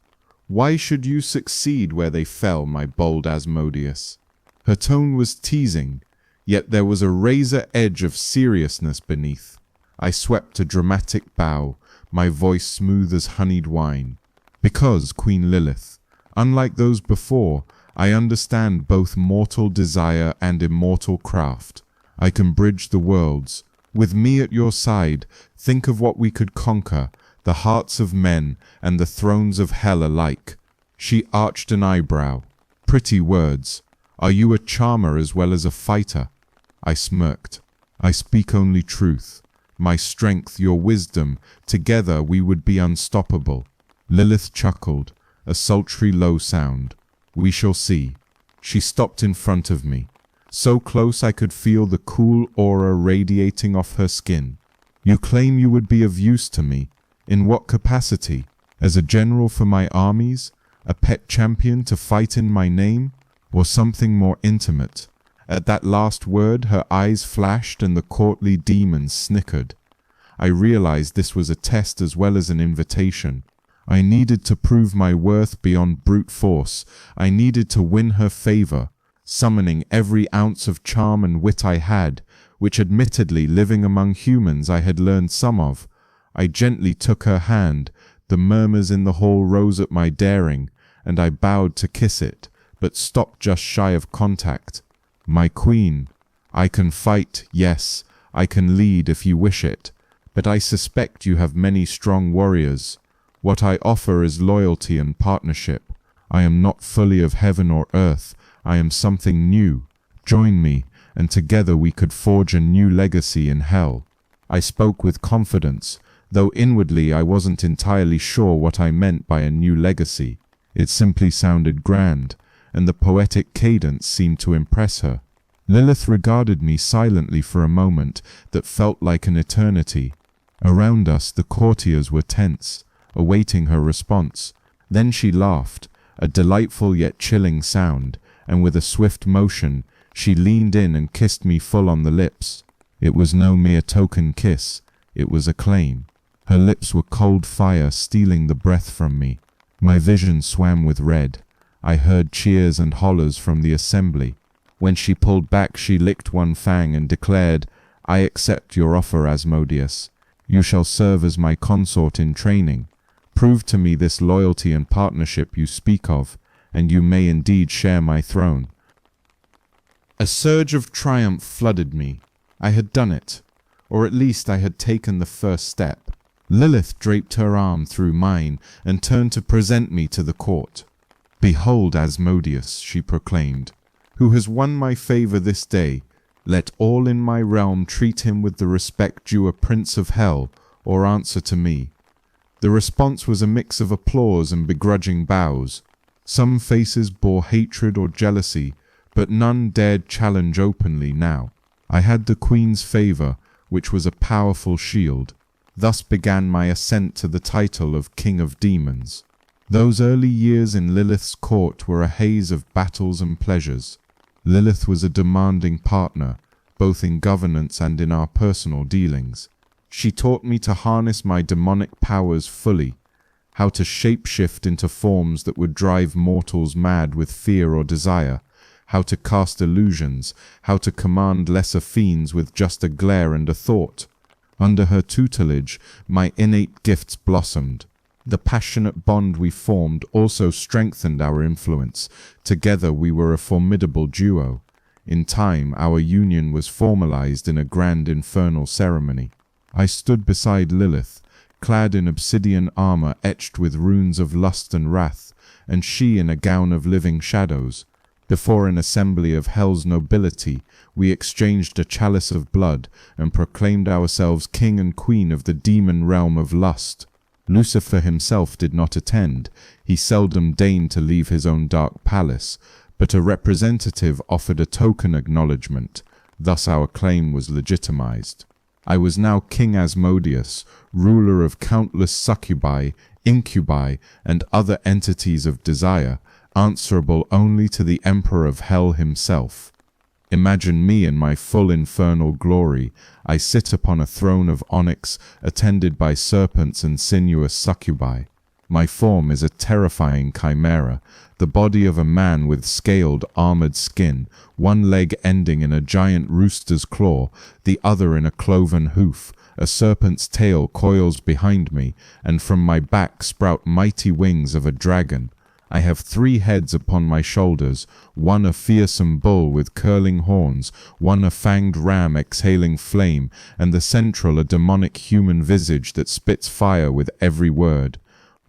Speaker 1: Why should you succeed where they fell, my bold Asmodeus?" Her tone was teasing, yet there was a razor edge of seriousness beneath. I swept a dramatic bow, my voice smooth as honeyed wine. "Because, Queen Lilith, unlike those before, I understand both mortal desire and immortal craft. I can bridge the worlds. With me at your side, think of what we could conquer, the hearts of men and the thrones of hell alike." She arched an eyebrow. "Pretty words. Are you a charmer as well as a fighter?" I smirked. I speak only truth. My strength, your wisdom, together we would be unstoppable. Lilith chuckled, a sultry low sound. We shall see. She stopped in front of me, so close I could feel the cool aura radiating off her skin. You claim you would be of use to me. In what capacity? As a general for my armies? A pet champion to fight in my name? Or something more intimate? At that last word, her eyes flashed and the courtly demon snickered. I realized this was a test as well as an invitation. I needed to prove my worth beyond brute force. I needed to win her favor, summoning every ounce of charm and wit I had, which admittedly, living among humans, I had learned some of. I gently took her hand. The murmurs in the hall rose at my daring, and I bowed to kiss it, but stopped just shy of contact. My queen, I can fight, yes, I can lead if you wish it, but I suspect you have many strong warriors. What I offer is loyalty and partnership. I am not fully of heaven or earth. I am something new. Join me, and together we could forge a new legacy in hell. I spoke with confidence, though inwardly I wasn't entirely sure what I meant by a new legacy. It simply sounded grand, and the poetic cadence seemed to impress her. Lilith regarded me silently for a moment that felt like an eternity. Around us the courtiers were tense, awaiting her response. Then she laughed, a delightful yet chilling sound, and with a swift motion, she leaned in and kissed me full on the lips. It was no mere token kiss, it was a claim. Her lips were cold fire stealing the breath from me. My vision swam with red. I heard cheers and hollers from the assembly. When she pulled back, she licked one fang and declared, "I accept your offer, Asmodeus. You shall serve as my consort in training. Prove to me this loyalty and partnership you speak of, and you may indeed share my throne." A surge of triumph flooded me. I had done it, or at least I had taken the first step. Lilith draped her arm through mine and turned to present me to the court. "Behold Asmodeus," she proclaimed, "who has won my favor this day. Let all in my realm treat him with the respect due a prince of hell, or answer to me." The response was a mix of applause and begrudging bows. Some faces bore hatred or jealousy, but none dared challenge openly now. I had the queen's favor, which was a powerful shield. Thus began my ascent to the title of King of Demons. Those early years in Lilith's court were a haze of battles and pleasures. Lilith was a demanding partner, both in governance and in our personal dealings. She taught me to harness my demonic powers fully, how to shapeshift into forms that would drive mortals mad with fear or desire, how to cast illusions, how to command lesser fiends with just a glare and a thought. Under her tutelage, my innate gifts blossomed. The passionate bond we formed also strengthened our influence. Together we were a formidable duo. In time, our union was formalized in a grand infernal ceremony. I stood beside Lilith, clad in obsidian armor etched with runes of lust and wrath, and she in a gown of living shadows. Before an assembly of hell's nobility, we exchanged a chalice of blood and proclaimed ourselves king and queen of the demon realm of lust. Lucifer himself did not attend. He seldom deigned to leave his own dark palace, but a representative offered a token acknowledgement. Thus our claim was legitimized. I was now King Asmodeus, ruler of countless succubi, incubi, and other entities of desire, answerable only to the Emperor of Hell himself. Imagine me in my full infernal glory. I sit upon a throne of onyx, attended by serpents and sinuous succubi. My form is a terrifying chimera, the body of a man with scaled, armored skin, one leg ending in a giant rooster's claw, the other in a cloven hoof. A serpent's tail coils behind me, and from my back sprout mighty wings of a dragon. I have 3 heads upon my shoulders, one a fearsome bull with curling horns, one a fanged ram exhaling flame, and the central a demonic human visage that spits fire with every word.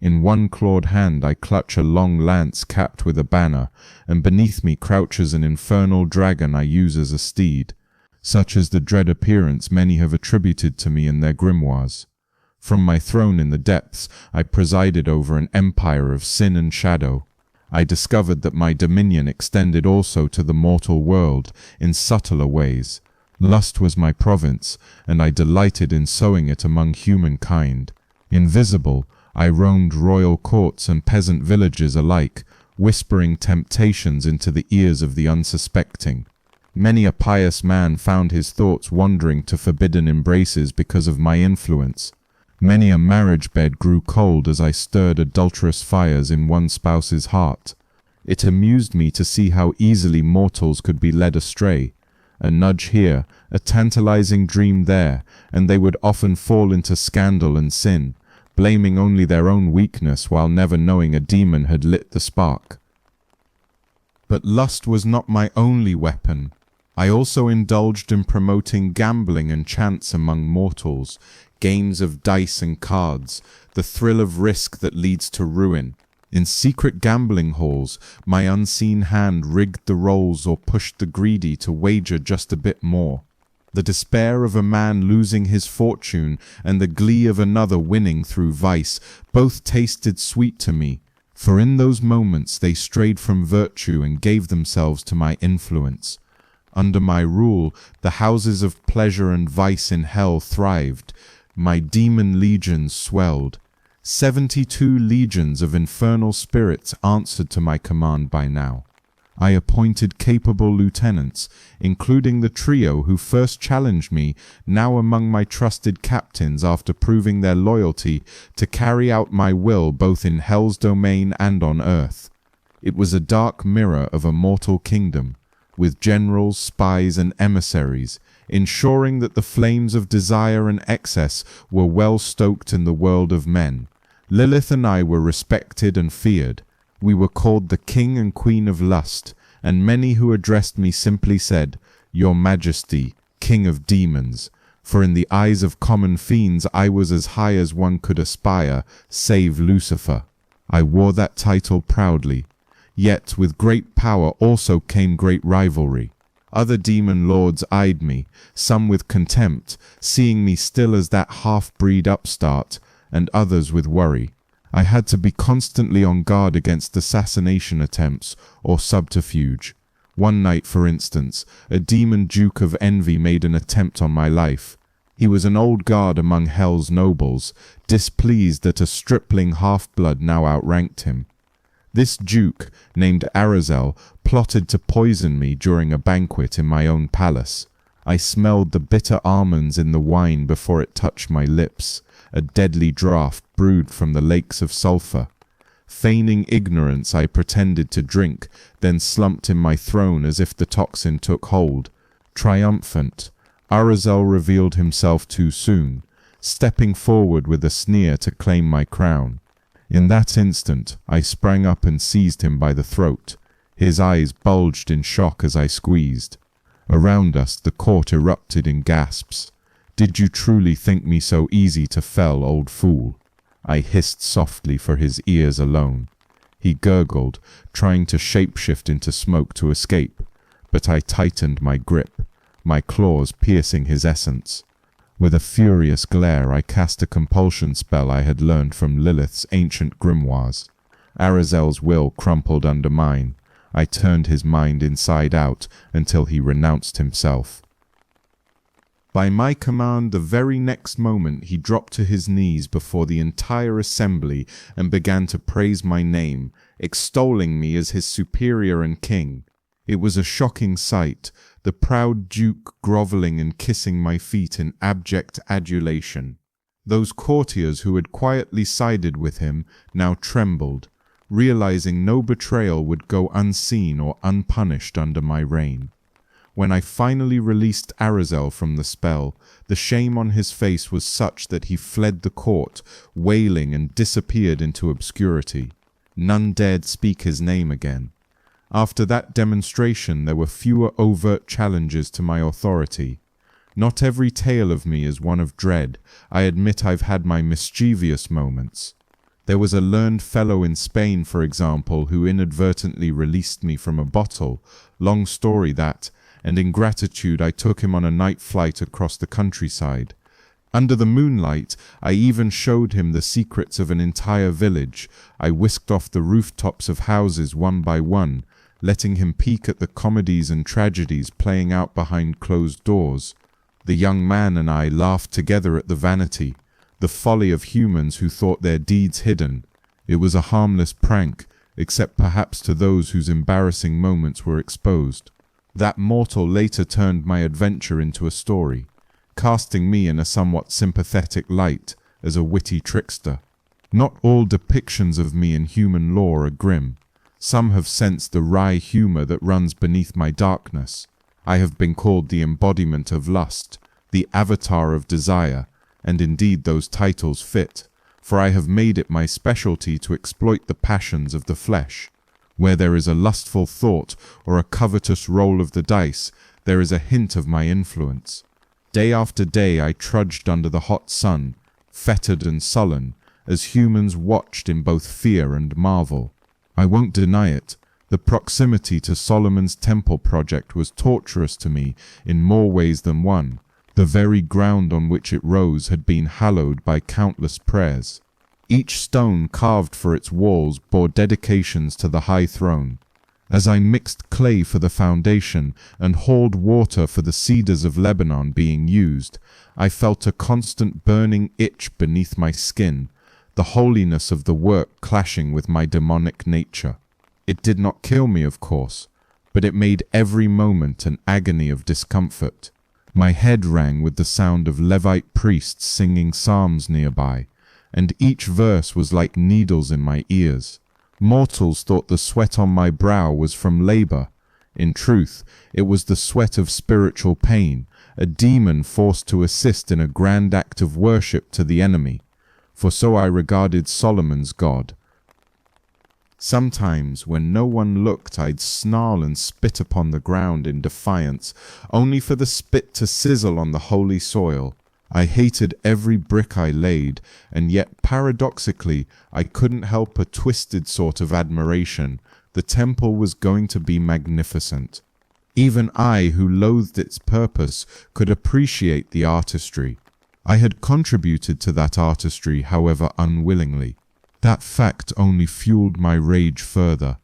Speaker 1: In one clawed hand I clutch a long lance capped with a banner, and beneath me crouches an infernal dragon I use as a steed. such as the dread appearance many have attributed to me in their grimoires. From my throne in the depths, I presided over an empire of sin and shadow. I discovered that my dominion extended also to the mortal world in subtler ways. Lust was my province, and I delighted in sowing it among humankind. Invisible, I roamed royal courts and peasant villages alike, whispering temptations into the ears of the unsuspecting. Many a pious man found his thoughts wandering to forbidden embraces because of my influence. Many a marriage bed grew cold as I stirred adulterous fires in one spouse's heart. It amused me to see how easily mortals could be led astray. A nudge here, a tantalizing dream there, and they would often fall into scandal and sin, blaming only their own weakness while never knowing a demon had lit the spark. But lust was not my only weapon. I also indulged in promoting gambling and chance among mortals, games of dice and cards, the thrill of risk that leads to ruin. In secret gambling halls, my unseen hand rigged the rolls or pushed the greedy to wager just a bit more. The despair of a man losing his fortune and the glee of another winning through vice both tasted sweet to me, for in those moments they strayed from virtue and gave themselves to my influence. Under my rule, the houses of pleasure and vice in hell thrived. My demon legions swelled. 72 legions of infernal spirits answered to my command by now. I appointed capable lieutenants, including the trio who first challenged me, now among my trusted captains after proving their loyalty to carry out my will both in hell's domain and on earth. It was a dark mirror of a mortal kingdom, with generals, spies, and emissaries, ensuring that the flames of desire and excess were well stoked in the world of men. Lilith and I were respected and feared. We were called the King and Queen of Lust, and many who addressed me simply said, "Your Majesty, King of Demons," for in the eyes of common fiends I was as high as one could aspire, save Lucifer. I wore that title proudly. Yet with great power also came great rivalry. Other demon lords eyed me, some with contempt, seeing me still as that half-breed upstart, and others with worry. I had to be constantly on guard against assassination attempts or subterfuge. One night, for instance, a demon duke of envy made an attempt on my life. He was an old guard among hell's nobles, displeased that a stripling half-blood now outranked him. This duke, named Arazel, plotted to poison me during a banquet in my own palace. I smelled the bitter almonds in the wine before it touched my lips, a deadly draught brewed from the lakes of sulphur. Feigning ignorance, I pretended to drink, then slumped in my throne as if the toxin took hold. Triumphant, Arazel revealed himself too soon, stepping forward with a sneer to claim my crown. In that instant, I sprang up and seized him by the throat. His eyes bulged in shock as I squeezed. Around us, the court erupted in gasps. "Did you truly think me so easy to fell, old fool?" I hissed softly for his ears alone. He gurgled, trying to shapeshift into smoke to escape, but I tightened my grip, my claws piercing his essence. With a furious glare, I cast a compulsion spell I had learned from Lilith's ancient grimoires. Arazel's will crumpled under mine. I turned his mind inside out until he renounced himself. By my command, the very next moment he dropped to his knees before the entire assembly and began to praise my name, extolling me as his superior and king. It was a shocking sight, the proud duke grovelling and kissing my feet in abject adulation. Those courtiers who had quietly sided with him now trembled, realizing no betrayal would go unseen or unpunished under my reign. When I finally released Arazel from the spell, the shame on his face was such that he fled the court, wailing, and disappeared into obscurity. None dared speak his name again. After that demonstration, there were fewer overt challenges to my authority. Not every tale of me is one of dread. I admit I've had my mischievous moments. There was a learned fellow in Spain, for example, who inadvertently released me from a bottle. Long story that, and in gratitude I took him on a night flight across the countryside. Under the moonlight, I even showed him the secrets of an entire village. I whisked off the rooftops of houses one by one, letting him peek at the comedies and tragedies playing out behind closed doors. The young man and I laughed together at the vanity, the folly of humans who thought their deeds hidden. It was a harmless prank, except perhaps to those whose embarrassing moments were exposed. That mortal later turned my adventure into a story, casting me in a somewhat sympathetic light as a witty trickster. Not all depictions of me in human lore are grim. Some have sensed the wry humor that runs beneath my darkness. I have been called the embodiment of lust, the avatar of desire, and indeed those titles fit, for I have made it my specialty to exploit the passions of the flesh. Where there is a lustful thought or a covetous roll of the dice, there is a hint of my influence. Day after day I trudged under the hot sun, fettered and sullen, as humans watched in both fear and marvel. I won't deny it, the proximity to Solomon's temple project was torturous to me in more ways than one. The very ground on which it rose had been hallowed by countless prayers. Each stone carved for its walls bore dedications to the high throne. As I mixed clay for the foundation and hauled water for the cedars of Lebanon being used, I felt a constant burning itch beneath my skin, the holiness of the work clashing with my demonic nature. It did not kill me, of course, but it made every moment an agony of discomfort. My head rang with the sound of Levite priests singing psalms nearby, and each verse was like needles in my ears. Mortals thought the sweat on my brow was from labor. In truth, it was the sweat of spiritual pain, a demon forced to assist in a grand act of worship to the enemy, for so I regarded Solomon's God. Sometimes, when no one looked, I'd snarl and spit upon the ground in defiance, only for the spit to sizzle on the holy soil. I hated every brick I laid, and yet paradoxically I couldn't help a twisted sort of admiration. The temple was going to be magnificent. Even I, who loathed its purpose, could appreciate the artistry. I had contributed to that artistry, however unwillingly. That fact only fueled my rage further.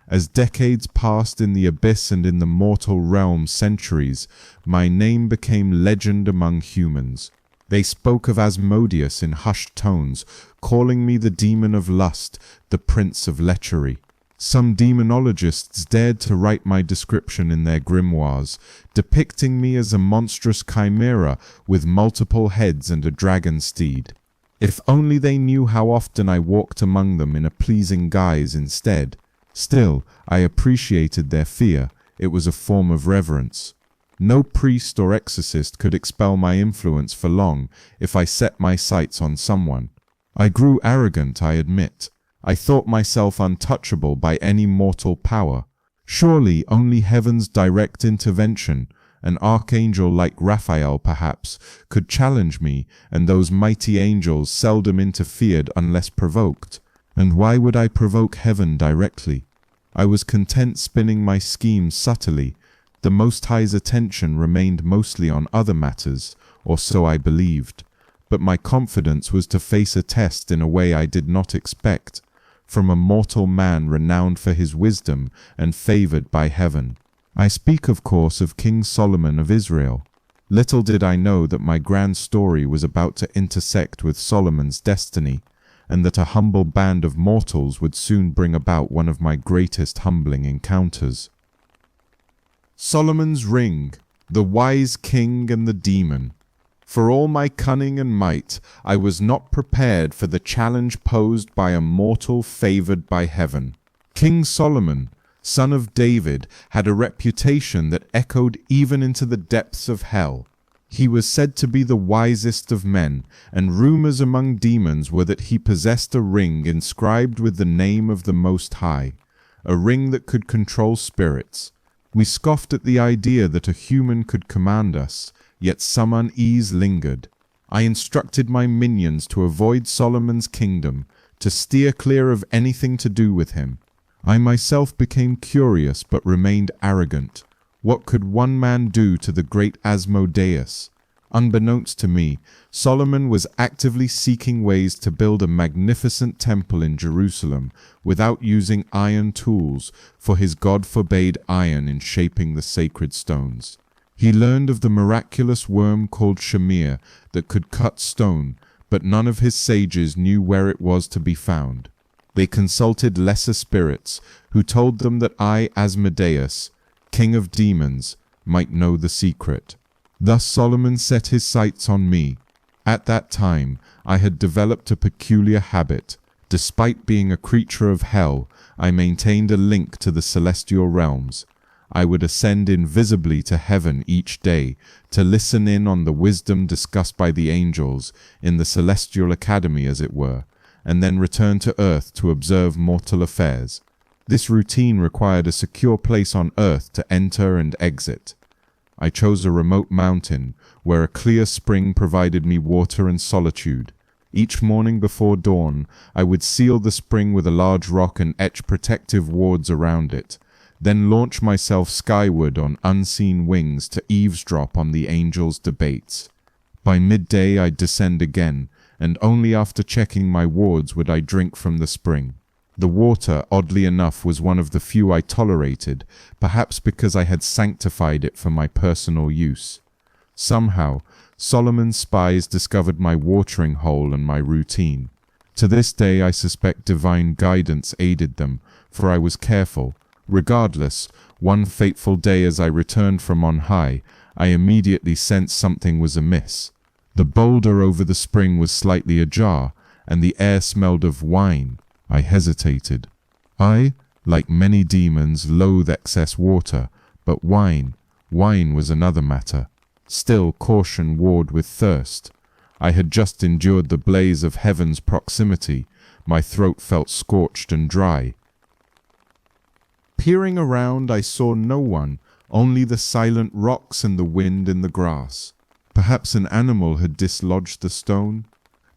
Speaker 1: As decades passed in the abyss and in the mortal realm centuries, my name became legend among humans. They spoke of Asmodeus in hushed tones, calling me the demon of lust, the prince of lechery. Some demonologists dared to write my description in their grimoires, depicting me as a monstrous chimera with multiple heads and a dragon steed. If only they knew how often I walked among them in a pleasing guise instead. Still, I appreciated their fear. It was a form of reverence. No priest or exorcist could expel my influence for long if I set my sights on someone. I grew arrogant, I admit. I thought myself untouchable by any mortal power. Surely only heaven's direct intervention, an archangel like Raphael perhaps, could challenge me, and those mighty angels seldom interfered unless provoked. And why would I provoke heaven directly? I was content spinning my schemes subtly. The Most High's attention remained mostly on other matters, or so I believed. But my confidence was to face a test in a way I did not expect, from a mortal man renowned for his wisdom and favored by heaven. I speak, of course, of King Solomon of Israel. Little did I know that my grand story was about to intersect with Solomon's destiny, and that a humble band of mortals would soon bring about one of my greatest humbling encounters. Solomon's Ring, the Wise King and the Demon. For all my cunning and might, I was not prepared for the challenge posed by a mortal favored by heaven. King Solomon, son of David, had a reputation that echoed even into the depths of hell. He was said to be the wisest of men, and rumors among demons were that he possessed a ring inscribed with the name of the Most High, a ring that could control spirits. We scoffed at the idea that a human could command us, yet some unease lingered. I instructed my minions to avoid Solomon's kingdom, to steer clear of anything to do with him. I myself became curious but remained arrogant. What could one man do to the great Asmodeus? Unbeknownst to me, Solomon was actively seeking ways to build a magnificent temple in Jerusalem without using iron tools, for his God forbade iron in shaping the sacred stones. He learned of the miraculous worm called Shamir that could cut stone, but none of his sages knew where it was to be found. They consulted lesser spirits, who told them that I, Asmodeus, king of demons, might know the secret. Thus Solomon set his sights on me. At that time, I had developed a peculiar habit. Despite being a creature of hell, I maintained a link to the celestial realms. I would ascend invisibly to heaven each day to listen in on the wisdom discussed by the angels in the celestial academy, as it were, and then return to earth to observe mortal affairs. This routine required a secure place on earth to enter and exit. I chose a remote mountain where a clear spring provided me water and solitude. Each morning before dawn, I would seal the spring with a large rock and etch protective wards around it, then launch myself skyward on unseen wings to eavesdrop on the angels' debates. By midday I'd descend again, and only after checking my wards would I drink from the spring. The water, oddly enough, was one of the few I tolerated, perhaps because I had sanctified it for my personal use. Somehow, Solomon's spies discovered my watering hole and my routine. To this day I suspect divine guidance aided them, for I was careful. Regardless, one fateful day as I returned from on high, I immediately sensed something was amiss. The boulder over the spring was slightly ajar, and the air smelled of wine. I hesitated. I, like many demons, loathe excess water, but wine was another matter. Still, caution warred with thirst. I had just endured the blaze of heaven's proximity. My throat felt scorched and dry. Peering around, I saw no one, only the silent rocks and the wind in the grass. Perhaps an animal had dislodged the stone.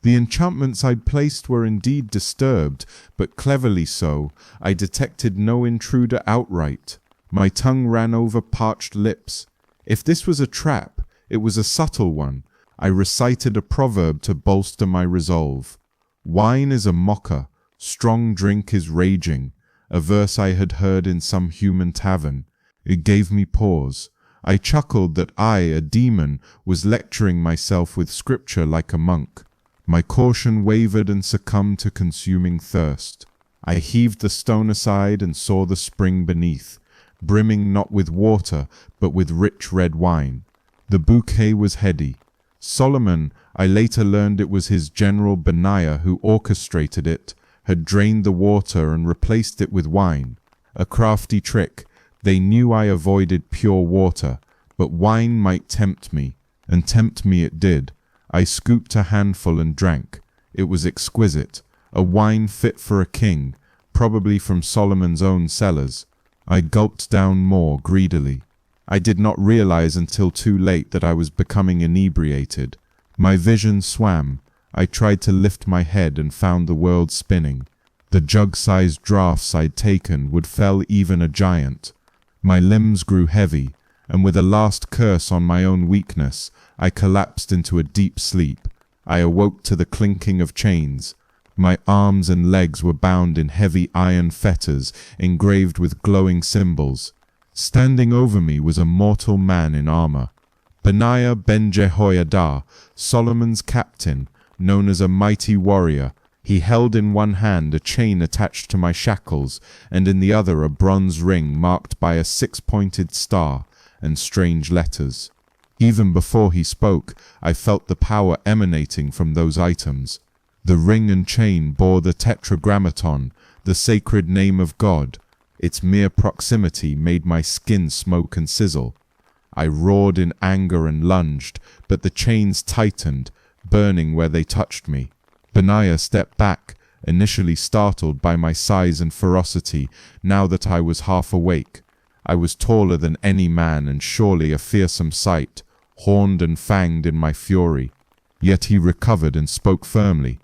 Speaker 1: The enchantments I'd placed were indeed disturbed, but cleverly so. I detected no intruder outright. My tongue ran over parched lips. If this was a trap, it was a subtle one. I recited a proverb to bolster my resolve. Wine is a mocker, strong drink is raging, a verse I had heard in some human tavern. It gave me pause. I chuckled that I, a demon, was lecturing myself with scripture like a monk. My caution wavered and succumbed to consuming thirst. I heaved the stone aside and saw the spring beneath, brimming not with water, but with rich red wine. The bouquet was heady. Solomon, I later learned it was his general Benaiah who orchestrated it, had drained the water and replaced it with wine. A crafty trick. They knew I avoided pure water, but wine might tempt me, and tempt me it did. I scooped a handful and drank. It was exquisite, a wine fit for a king, probably from Solomon's own cellars. I gulped down more greedily. I did not realize until too late that I was becoming inebriated. My vision swam. I tried to lift my head and found the world spinning. The jug-sized draughts I'd taken would fell even a giant. My limbs grew heavy, and with a last curse on my own weakness, I collapsed into a deep sleep. I awoke to the clinking of chains. My arms and legs were bound in heavy iron fetters engraved with glowing symbols. Standing over me was a mortal man in armor. Benaiah ben Jehoiada, Solomon's captain, known as a mighty warrior. He held in one hand a chain attached to my shackles, and in the other a bronze ring marked by a six-pointed star and strange letters. Even before he spoke, I felt the power emanating from those items. The ring and chain bore the tetragrammaton, the sacred name of God. Its mere proximity made my skin smoke and sizzle. I roared in anger and lunged, but the chains tightened, burning where they touched me. Benaiah stepped back, initially startled by my size and ferocity. Now that I was half awake, I was taller than any man and surely a fearsome sight, horned and fanged in my fury. Yet he recovered and spoke firmly.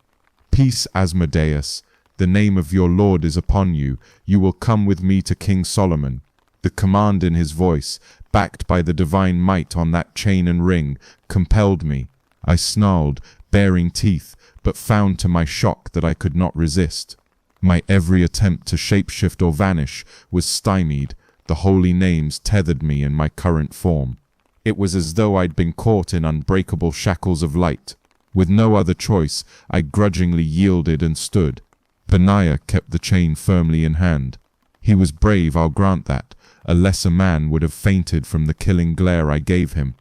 Speaker 1: "Peace, Asmodeus. The name of your Lord is upon you. You will come with me to King Solomon." The command in his voice, backed by the divine might on that chain and ring, compelled me. I snarled, baring teeth, but found to my shock that I could not resist. My every attempt to shapeshift or vanish was stymied. The holy names tethered me in my current form. It was as though I'd been caught in unbreakable shackles of light. With no other choice, I grudgingly yielded and stood. Benaiah kept the chain firmly in hand. He was brave, I'll grant that. A lesser man would have fainted from the killing glare I gave him.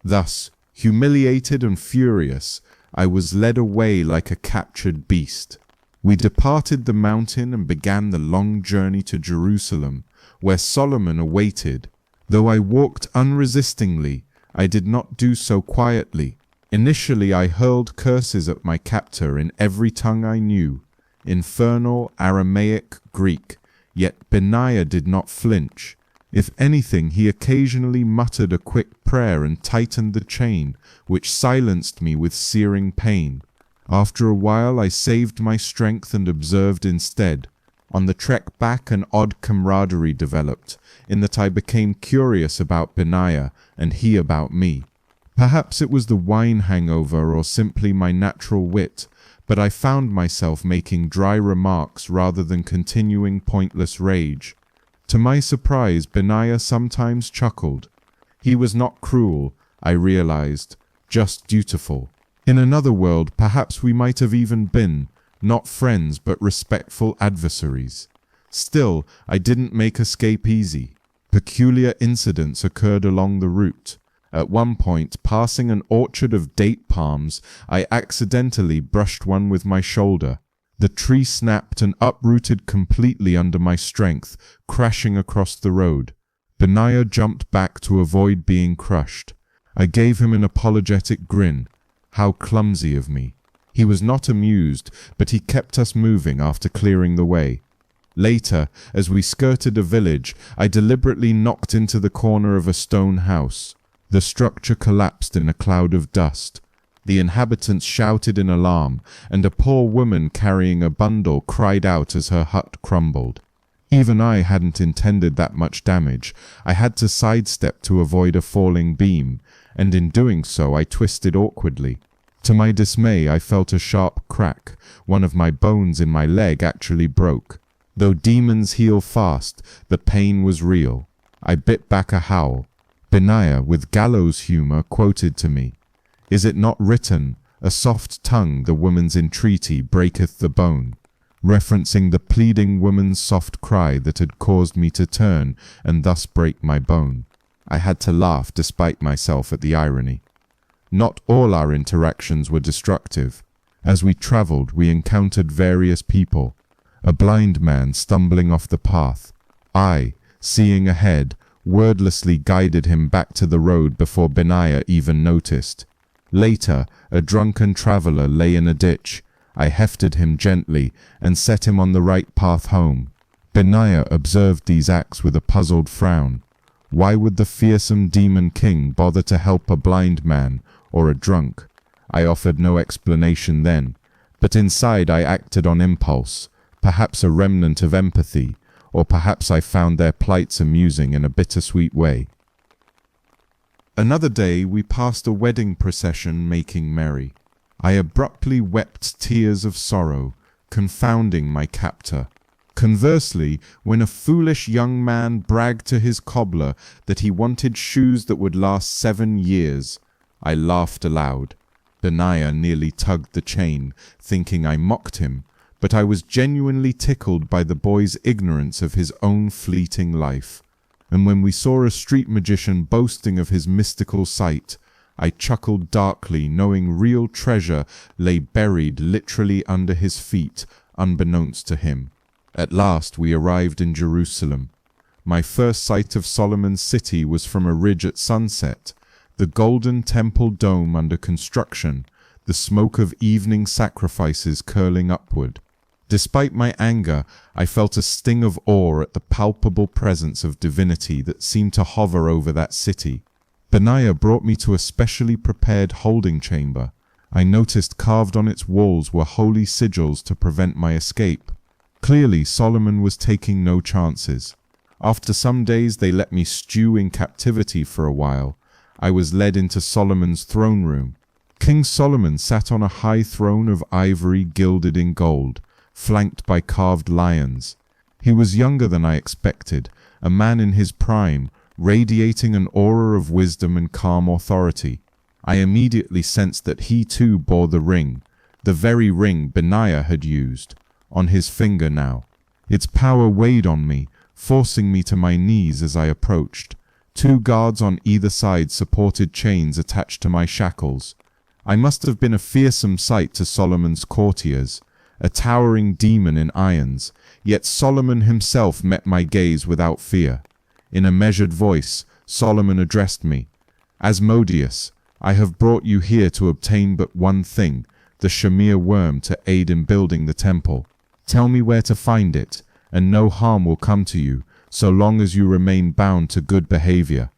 Speaker 1: Thus, humiliated and furious, I was led away like a captured beast. We departed the mountain and began the long journey to Jerusalem, where Solomon awaited. Though I walked unresistingly, I did not do so quietly. Initially I hurled curses at my captor in every tongue I knew, infernal, Aramaic, Greek, yet Benaiah did not flinch. If anything, he occasionally muttered a quick prayer and tightened the chain, which silenced me with searing pain. After a while I saved my strength and observed instead. On the trek back an odd camaraderie developed, in that I became curious about Benaiah and he about me. Perhaps it was the wine hangover or simply my natural wit, but I found myself making dry remarks rather than continuing pointless rage. To my surprise, Benaiah sometimes chuckled. He was not cruel, I realized, just dutiful. In another world, perhaps we might have even been, not friends but respectful adversaries. Still, I didn't make escape easy. Peculiar incidents occurred along the route. At one point, passing an orchard of date palms, I accidentally brushed one with my shoulder. The tree snapped and uprooted completely under my strength, crashing across the road. Benaiah jumped back to avoid being crushed. I gave him an apologetic grin. How clumsy of me. He was not amused, but he kept us moving after clearing the way. Later, as we skirted a village, I deliberately knocked into the corner of a stone house. The structure collapsed in a cloud of dust. The inhabitants shouted in alarm, and a poor woman carrying a bundle cried out as her hut crumbled. Even I hadn't intended that much damage. I had to sidestep to avoid a falling beam, and in doing so I twisted awkwardly. To my dismay, I felt a sharp crack. One of my bones in my leg actually broke. Though demons heal fast, the pain was real. I bit back a howl. Benaiah, with gallows humor, quoted to me, "Is it not written, a soft tongue, the woman's entreaty, breaketh the bone?" referencing the pleading woman's soft cry that had caused me to turn and thus break my bone. I had to laugh despite myself at the irony. Not all our interactions were destructive. As we traveled, we encountered various people. A blind man stumbling off the path. I, seeing ahead, wordlessly guided him back to the road before Benaiah even noticed. Later, a drunken traveler lay in a ditch. I hefted him gently and set him on the right path home. Benaiah observed these acts with a puzzled frown. Why would the fearsome demon king bother to help a blind man or a drunk? I offered no explanation then, but inside I acted on impulse, perhaps a remnant of empathy, or perhaps I found their plights amusing in a bittersweet way. Another day we passed a wedding procession making merry. I abruptly wept tears of sorrow, confounding my captor. Conversely, when a foolish young man bragged to his cobbler that he wanted shoes that would last 7 years, I laughed aloud. Benaiah nearly tugged the chain, thinking I mocked him, but I was genuinely tickled by the boy's ignorance of his own fleeting life. And when we saw a street magician boasting of his mystical sight, I chuckled darkly, knowing real treasure lay buried literally under his feet, unbeknownst to him. At last we arrived in Jerusalem. My first sight of Solomon's city was from a ridge at sunset, the golden temple dome under construction, the smoke of evening sacrifices curling upward. Despite my anger, I felt a sting of awe at the palpable presence of divinity that seemed to hover over that city. Benaiah brought me to a specially prepared holding chamber. I noticed carved on its walls were holy sigils to prevent my escape. Clearly, Solomon was taking no chances. After some days they let me stew in captivity for a while. I was led into Solomon's throne room. King Solomon sat on a high throne of ivory gilded in gold, flanked by carved lions. He was younger than I expected, a man in his prime, radiating an aura of wisdom and calm authority. I immediately sensed that he too bore the ring, the very ring Benaiah had used, on his finger now. Its power weighed on me, forcing me to my knees as I approached. 2 guards on either side supported chains attached to my shackles. I must have been a fearsome sight to Solomon's courtiers, a towering demon in irons, yet Solomon himself met my gaze without fear. In a measured voice, Solomon addressed me. "Asmodeus, I have brought you here to obtain but one thing, the Shamir worm to aid in building the temple. Tell me where to find it, and no harm will come to you, so long as you remain bound to good behavior."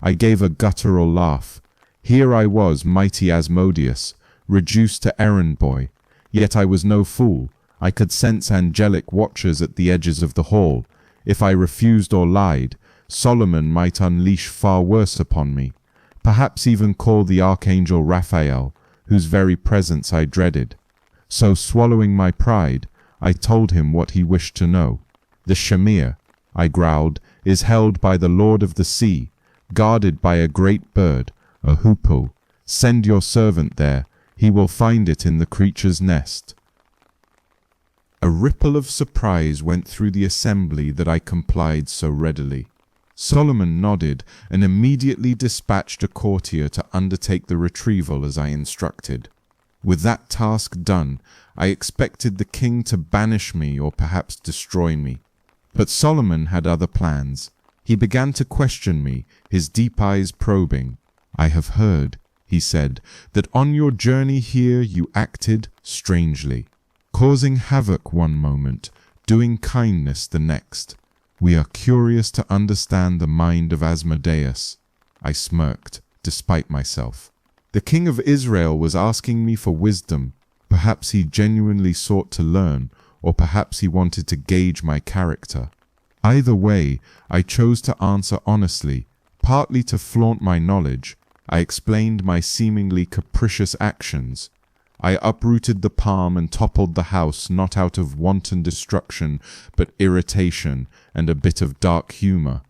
Speaker 1: I gave a guttural laugh. Here I was, mighty Asmodeus, reduced to errand boy. Yet I was no fool. I could sense angelic watchers at the edges of the hall. If I refused or lied, Solomon might unleash far worse upon me. Perhaps even call the archangel Raphael, whose very presence I dreaded. So, swallowing my pride, I told him what he wished to know. "The Shamir," I growled, "is held by the Lord of the Sea, guarded by a great bird, a hoopoe. Send your servant there. He will find it in the creature's nest." A ripple of surprise went through the assembly that I complied so readily. Solomon nodded and immediately dispatched a courtier to undertake the retrieval as I instructed. With that task done, I expected the king to banish me or perhaps destroy me. But Solomon had other plans. He began to question me, his deep eyes probing. "I have heard," he said, "that on your journey here you acted strangely, causing havoc one moment, doing kindness the next. We are curious to understand the mind of Asmodeus." I smirked, despite myself. The king of Israel was asking me for wisdom. Perhaps he genuinely sought to learn, or perhaps he wanted to gauge my character. Either way, I chose to answer honestly, partly to flaunt my knowledge. I explained my seemingly capricious actions. I uprooted the palm and toppled the house not out of wanton destruction, but irritation and a bit of dark humor,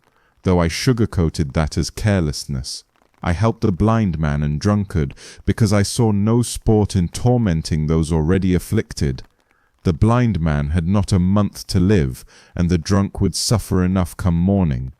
Speaker 1: though I sugarcoated that as carelessness. I helped the blind man and drunkard because I saw no sport in tormenting those already afflicted. The blind man had not a month to live, and the drunk would suffer enough come morning.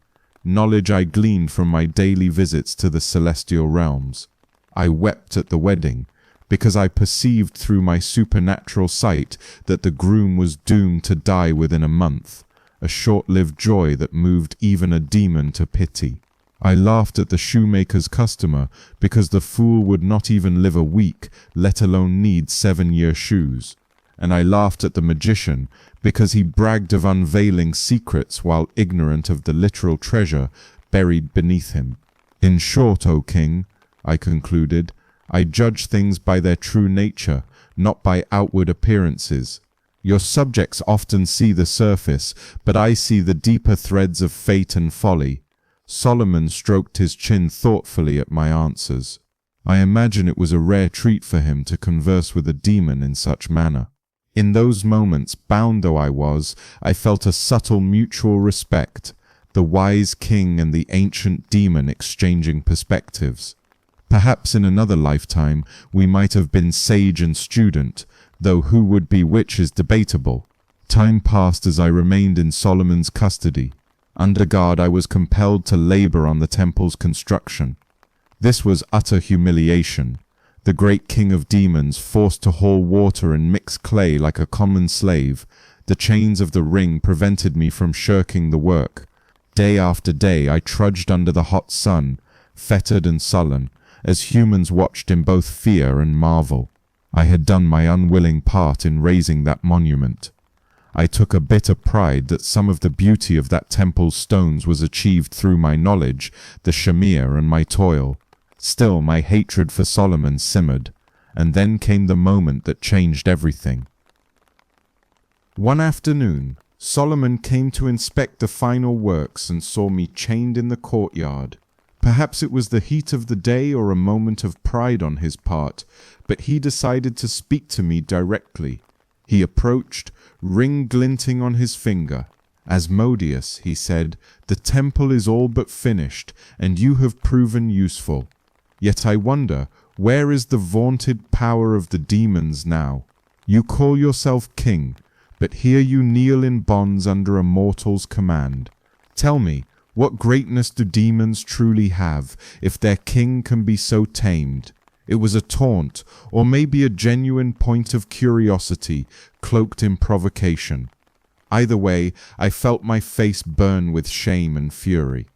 Speaker 1: Knowledge I gleaned from my daily visits to the celestial realms. I wept at the wedding, because I perceived through my supernatural sight that the groom was doomed to die within a month, a short-lived joy that moved even a demon to pity. I laughed at the shoemaker's customer because the fool would not even live a week, let alone need 7-year shoes. And I laughed at the magician because he bragged of unveiling secrets while ignorant of the literal treasure buried beneath him. In short, O king, I concluded, I judge things by their true nature, not by outward appearances. Your subjects often see the surface, but I see the deeper threads of fate and folly. Solomon stroked his chin thoughtfully at my answers. I imagine it was a rare treat for him to converse with a demon in such manner. In those moments, bound though I was, I felt a subtle mutual respect, the wise king and the ancient demon exchanging perspectives. Perhaps in another lifetime we might have been sage and student, though who would be which is debatable. Time passed as I remained in Solomon's custody. Under guard, I was compelled to labor on the temple's construction. This was utter humiliation. The great king of demons forced to haul water and mix clay like a common slave. The chains of the ring prevented me from shirking the work. Day after day I trudged under the hot sun, fettered and sullen, as humans watched in both fear and marvel. I had done my unwilling part in raising that monument. I took a bitter pride that some of the beauty of that temple's stones was achieved through my knowledge, the Shamir, and my toil. Still, my hatred for Solomon simmered, and then came the moment that changed everything. One afternoon, Solomon came to inspect the final works and saw me chained in the courtyard. Perhaps it was the heat of the day or a moment of pride on his part, but he decided to speak to me directly. He approached, ring glinting on his finger. "Asmodeus," he said, "the temple is all but finished, and you have proven useful. Yet I wonder, where is the vaunted power of the demons now? You call yourself king, but here you kneel in bonds under a mortal's command. Tell me, what greatness do demons truly have, if their king can be so tamed?" It was a taunt, or maybe a genuine point of curiosity, cloaked in provocation. Either way, I felt my face burn with shame and fury.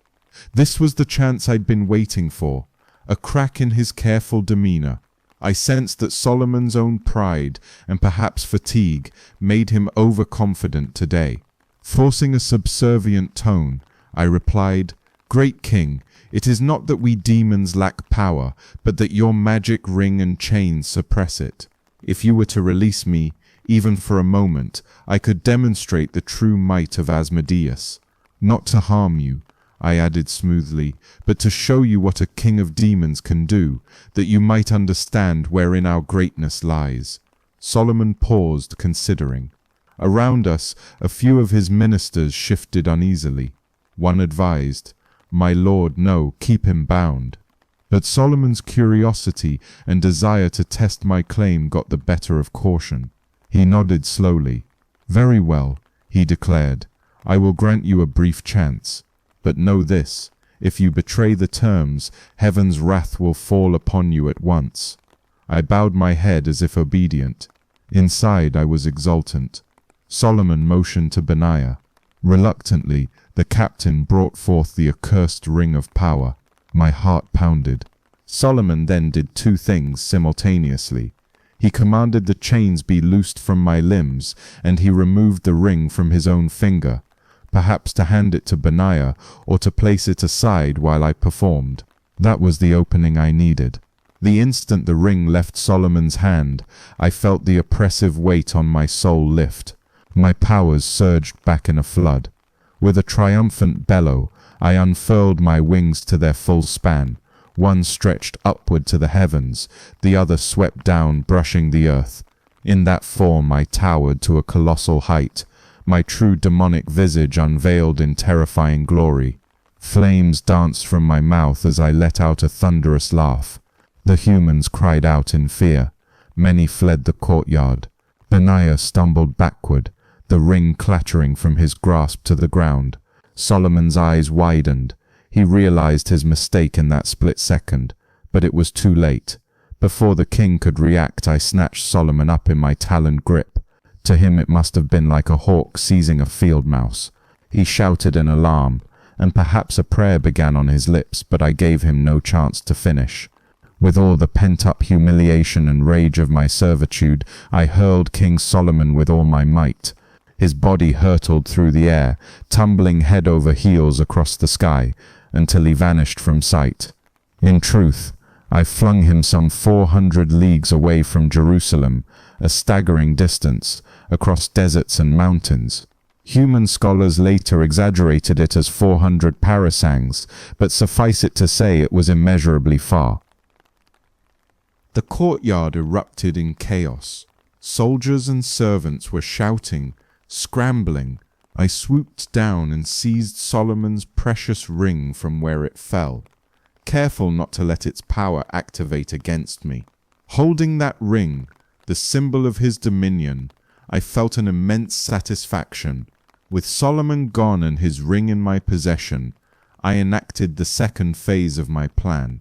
Speaker 1: This was the chance I'd been waiting for, a crack in his careful demeanor. I sensed that Solomon's own pride, and perhaps fatigue, made him overconfident today. Forcing a subservient tone, I replied, "Great king, it is not that we demons lack power, but that your magic ring and chains suppress it. If you were to release me, even for a moment, I could demonstrate the true might of Asmodeus. Not to harm you," I added smoothly, "but to show you what a king of demons can do, that you might understand wherein our greatness lies." Solomon paused, considering. Around us, a few of his ministers shifted uneasily. One advised, "My lord, no, keep him bound." But Solomon's curiosity and desire to test my claim got the better of caution. He nodded slowly. "Very well," he declared. "I will grant you a brief chance. But know this, if you betray the terms, heaven's wrath will fall upon you at once." I bowed my head as if obedient. Inside I was exultant. Solomon motioned to Benaiah. Reluctantly, the captain brought forth the accursed ring of power. My heart pounded. Solomon then did two things simultaneously. He commanded the chains be loosed from my limbs, and he removed the ring from his own finger, perhaps to hand it to Benaiah or to place it aside while I performed. That was the opening I needed. The instant the ring left Solomon's hand, I felt the oppressive weight on my soul lift. My powers surged back in a flood. With a triumphant bellow, I unfurled my wings to their full span. One stretched upward to the heavens, the other swept down, brushing the earth. In that form I towered to a colossal height, my true demonic visage unveiled in terrifying glory. Flames danced from my mouth as I let out a thunderous laugh. The humans cried out in fear. Many fled the courtyard. Benaiah stumbled backward, the ring clattering from his grasp to the ground. Solomon's eyes widened. He realized his mistake in that split second, but it was too late. Before the king could react, I snatched Solomon up in my taloned grip. To him it must have been like a hawk seizing a field mouse. He shouted in alarm, and perhaps a prayer began on his lips, but I gave him no chance to finish. With all the pent-up humiliation and rage of my servitude, I hurled King Solomon with all my might. His body hurtled through the air, tumbling head over heels across the sky, until he vanished from sight. In truth, I flung him some 400 leagues away from Jerusalem, a staggering distance, across deserts and mountains. Human scholars later exaggerated it as 400 parasangs, but suffice it to say it was immeasurably far. The courtyard erupted in chaos. Soldiers and servants were shouting, scrambling. I swooped down and seized Solomon's precious ring from where it fell, careful not to let its power activate against me. Holding that ring, the symbol of his dominion, I felt an immense satisfaction. With Solomon gone and his ring in my possession, I enacted the second phase of my plan.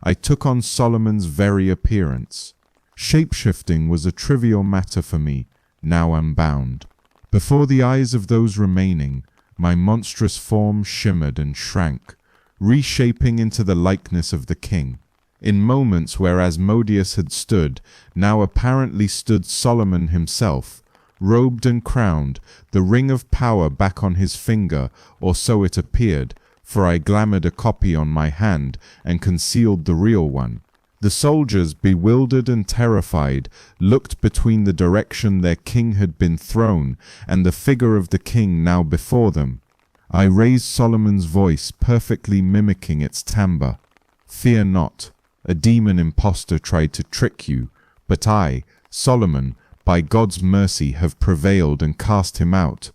Speaker 1: I took on Solomon's very appearance. Shapeshifting was a trivial matter for me, now unbound. Before the eyes of those remaining, my monstrous form shimmered and shrank, reshaping into the likeness of the king. In moments where Asmodeus had stood, now apparently stood Solomon himself, robed and crowned, the ring of power back on his finger, or so it appeared, for I glamoured a copy on my hand and concealed the real one. The soldiers, bewildered and terrified, looked between the direction their king had been thrown and the figure of the king now before them. I raised Solomon's voice, perfectly mimicking its timbre. "Fear not. A demon impostor tried to trick you, but I, Solomon, by God's mercy have prevailed and cast him out."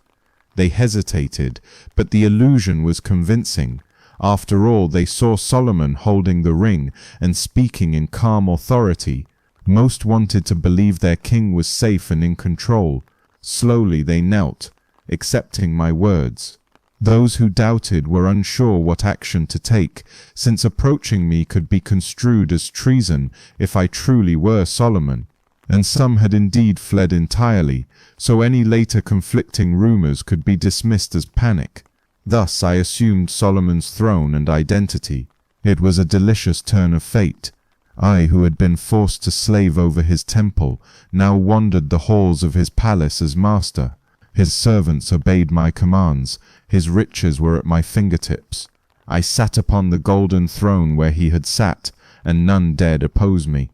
Speaker 1: They hesitated, but the illusion was convincing. After all, they saw Solomon holding the ring and speaking in calm authority. Most wanted to believe their king was safe and in control. Slowly they knelt, accepting my words. Those who doubted were unsure what action to take, since approaching me could be construed as treason if I truly were Solomon. And some had indeed fled entirely, so any later conflicting rumors could be dismissed as panic. Thus I assumed Solomon's throne and identity. It was a delicious turn of fate. I, who had been forced to slave over his temple, now wandered the halls of his palace as master. His servants obeyed my commands. His riches were at my fingertips. I sat upon the golden throne where he had sat, and none dared oppose me.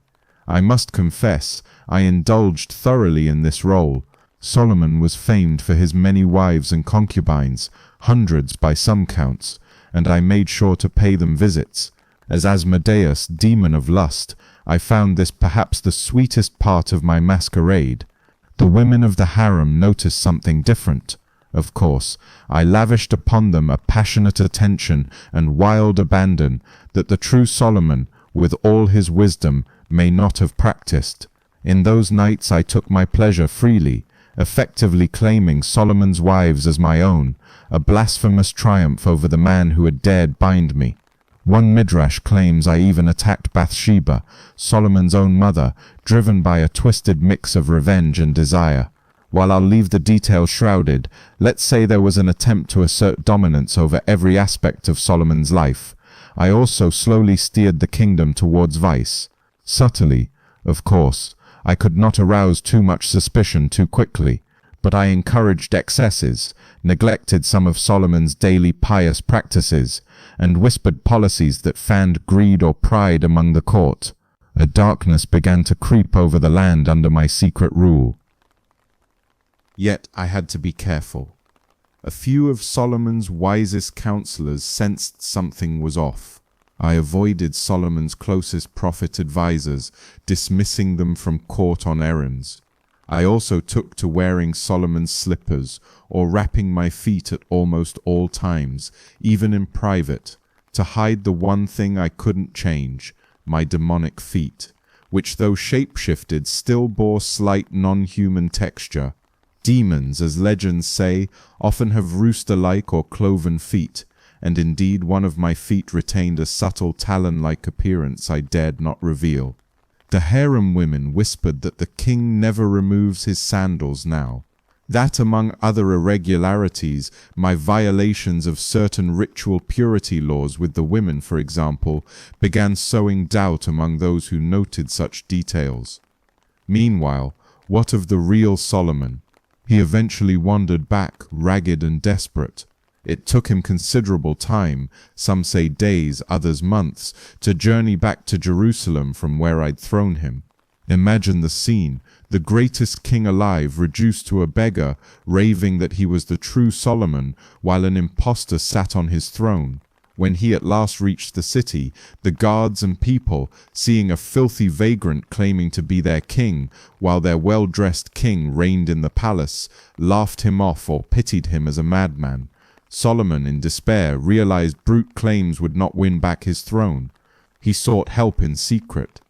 Speaker 1: I must confess, I indulged thoroughly in this role. Solomon was famed for his many wives and concubines, hundreds by some counts, and I made sure to pay them visits. As Asmodeus, demon of lust, I found this perhaps the sweetest part of my masquerade. The women of the harem noticed something different. Of course, I lavished upon them a passionate attention and wild abandon that the true Solomon, with all his wisdom, may not have practiced. In those nights I took my pleasure freely, effectively claiming Solomon's wives as my own, a blasphemous triumph over the man who had dared bind me. One midrash claims I even attacked Bathsheba, Solomon's own mother, driven by a twisted mix of revenge and desire. While I'll leave the details shrouded, let's say there was an attempt to assert dominance over every aspect of Solomon's life. I also slowly steered the kingdom towards vice. Subtly, of course. I could not arouse too much suspicion too quickly, but I encouraged excesses, neglected some of Solomon's daily pious practices, and whispered policies that fanned greed or pride among the court. A darkness began to creep over the land under my secret rule. Yet I had to be careful. A few of Solomon's wisest counselors sensed something was off. I avoided Solomon's closest prophet advisors, dismissing them from court on errands. I also took to wearing Solomon's slippers or wrapping my feet at almost all times, even in private, to hide the one thing I couldn't change, my demonic feet, which though shape-shifted still bore slight non-human texture. Demons, as legends say, often have rooster-like or cloven feet, and indeed one of my feet retained a subtle talon-like appearance I dared not reveal. The harem women whispered that the king never removes his sandals now. That, among other irregularities, my violations of certain ritual purity laws with the women, for example, began sowing doubt among those who noted such details. Meanwhile, what of the real Solomon? He eventually wandered back, ragged and desperate. It took him considerable time, some say days, others months, to journey back to Jerusalem from where I'd thrown him. Imagine the scene, the greatest king alive reduced to a beggar, raving that he was the true Solomon, while an impostor sat on his throne. When he at last reached the city, the guards and people, seeing a filthy vagrant claiming to be their king, while their well-dressed king reigned in the palace, laughed him off or pitied him as a madman. Solomon, in despair, realized brute claims would not win back his throne. He sought help in secret.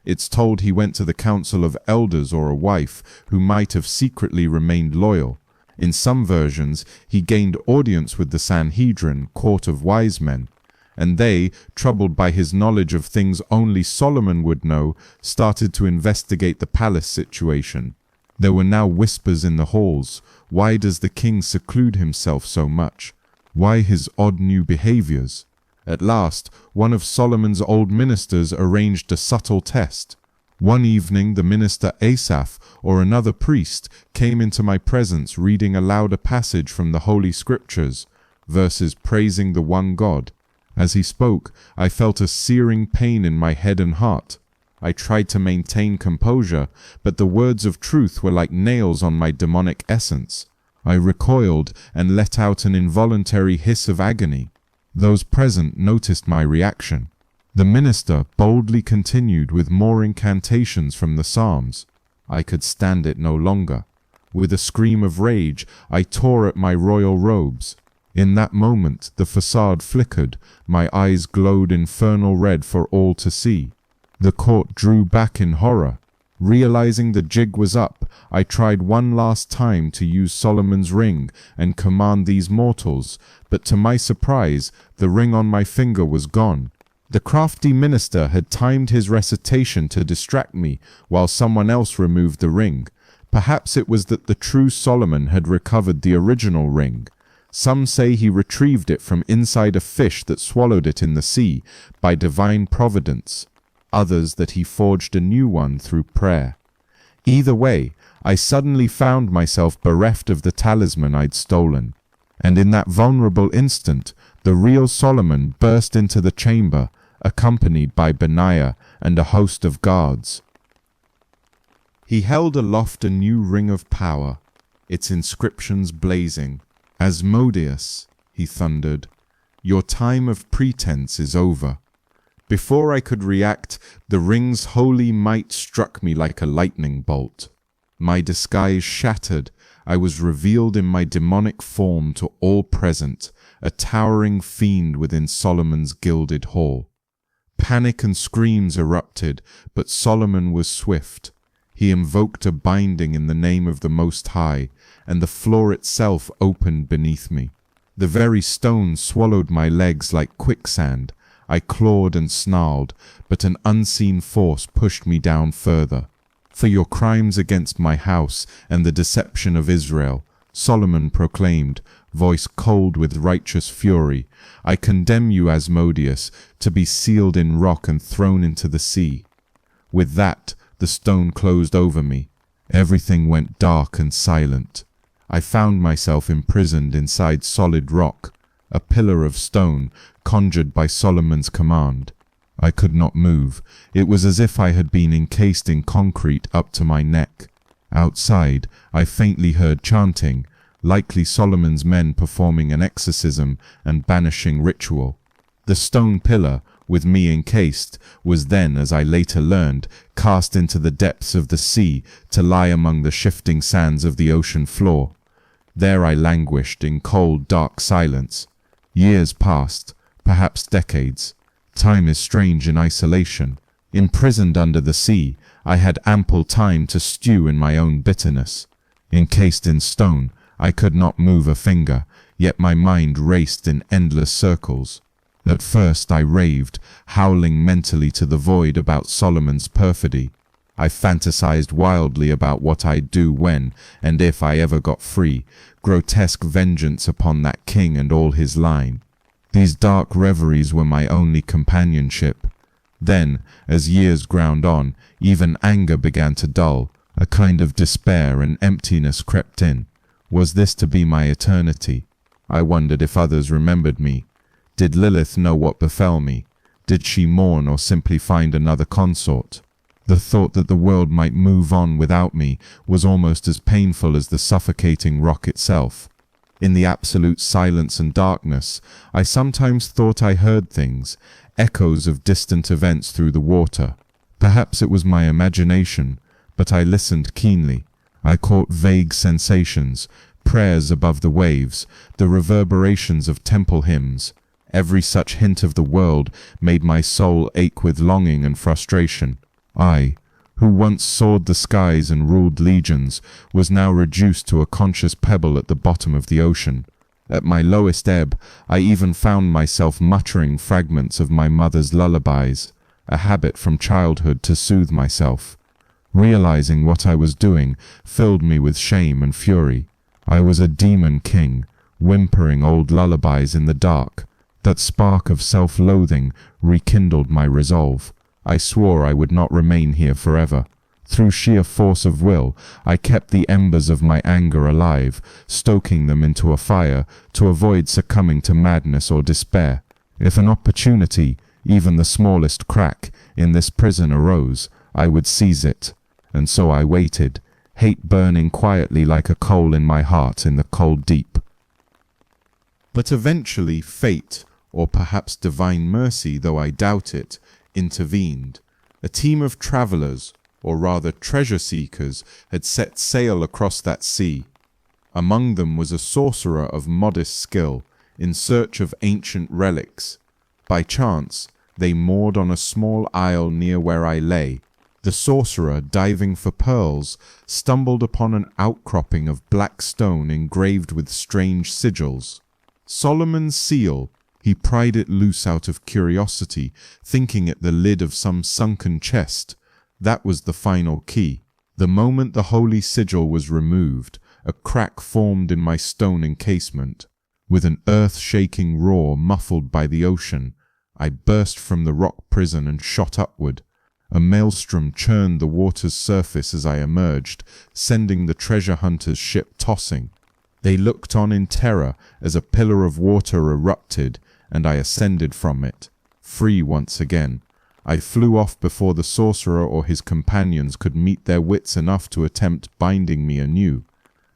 Speaker 1: It's told he went to the council of elders or a wife who might have secretly remained loyal. In some versions, he gained audience with the Sanhedrin, court of wise men, and they, troubled by his knowledge of things only Solomon would know, started to investigate the palace situation. There were now whispers in the halls. Why does the king seclude himself so much? Why his odd new behaviors? At last, one of Solomon's old ministers arranged a subtle test. One evening the minister Asaph, or another priest, came into my presence reading aloud a passage from the Holy Scriptures, verses praising the one God. As he spoke, I felt a searing pain in my head and heart. I tried to maintain composure, but the words of truth were like nails on my demonic essence. I recoiled and let out an involuntary hiss of agony. Those present noticed my reaction. The minister boldly continued with more incantations from the Psalms. I could stand it no longer. With a scream of rage, I tore at my royal robes. In that moment, the facade flickered, my eyes glowed infernal red for all to see. The court drew back in horror. Realizing the jig was up, I tried one last time to use Solomon's ring and command these mortals, but to my surprise, the ring on my finger was gone. The crafty minister had timed his recitation to distract me while someone else removed the ring. Perhaps it was that the true Solomon had recovered the original ring. Some say he retrieved it from inside a fish that swallowed it in the sea by divine providence. Others that he forged a new one through prayer. Either way, I suddenly found myself bereft of the talisman I'd stolen. And in that vulnerable instant, the real Solomon burst into the chamber, accompanied by Benaiah and a host of guards. He held aloft a new ring of power, its inscriptions blazing. "Asmodeus," he thundered, "your time of pretense is over." Before I could react, the ring's holy might struck me like a lightning bolt. My disguise shattered. I was revealed in my demonic form to all present, a towering fiend within Solomon's gilded hall. Panic and screams erupted, but Solomon was swift. He invoked a binding in the name of the Most High, and the floor itself opened beneath me. The very stones swallowed my legs like quicksand. I clawed and snarled, but an unseen force pushed me down further. "For your crimes against my house and the deception of Israel," Solomon proclaimed, voice cold with righteous fury, "I condemn you, Asmodeus, to be sealed in rock and thrown into the sea." With that, the stone closed over me. Everything went dark and silent. I found myself imprisoned inside solid rock, a pillar of stone conjured by Solomon's command. I could not move. It was as if I had been encased in concrete up to my neck. Outside, I faintly heard chanting, likely Solomon's men performing an exorcism and banishing ritual. The stone pillar, with me encased, was then, as I later learned, cast into the depths of the sea to lie among the shifting sands of the ocean floor. There I languished in cold, dark silence. Years passed, perhaps decades. Time is strange in isolation. Imprisoned under the sea, I had ample time to stew in my own bitterness. Encased in stone, I could not move a finger, yet my mind raced in endless circles. At first I raved, howling mentally to the void about Solomon's perfidy. I fantasized wildly about what I'd do when, and if I ever got free, grotesque vengeance upon that king and all his line. These dark reveries were my only companionship. Then, as years ground on, even anger began to dull. A kind of despair and emptiness crept in. Was this to be my eternity? I wondered if others remembered me. Did Lilith know what befell me? Did she mourn or simply find another consort? The thought that the world might move on without me was almost as painful as the suffocating rock itself. In the absolute silence and darkness, I sometimes thought I heard things, echoes of distant events through the water. Perhaps it was my imagination, but I listened keenly. I caught vague sensations, prayers above the waves, the reverberations of temple hymns. Every such hint of the world made my soul ache with longing and frustration. I, who once soared the skies and ruled legions, was now reduced to a conscious pebble at the bottom of the ocean. At my lowest ebb, I even found myself muttering fragments of my mother's lullabies, a habit from childhood to soothe myself. Realizing what I was doing filled me with shame and fury. I was a demon king, whimpering old lullabies in the dark. That spark of self-loathing rekindled my resolve. I swore I would not remain here forever. Through sheer force of will, I kept the embers of my anger alive, stoking them into a fire to avoid succumbing to madness or despair. If an opportunity, Even the smallest crack in this prison arose, I would seize it. And so I waited, hate burning quietly like a coal in my heart in the cold deep. But eventually fate, or perhaps divine mercy, though I doubt it, intervened. A team of travelers, or rather treasure seekers, had set sail across that sea. Among them was a sorcerer of modest skill, in search of ancient relics. By chance, they moored on a small isle near where I lay. The sorcerer, diving for pearls, stumbled upon an outcropping of black stone engraved with strange sigils. Solomon's seal. He pried it loose out of curiosity, thinking it the lid of some sunken chest. That was the final key. The moment the holy sigil was removed, a crack formed in my stone encasement. With an earth-shaking roar muffled by the ocean, I burst from the rock prison and shot upward. A maelstrom churned the water's surface as I emerged, sending the treasure hunter's ship tossing. They looked on in terror as a pillar of water erupted, and I ascended from it, free once again. I flew off before the sorcerer or his companions could meet their wits enough to attempt binding me anew.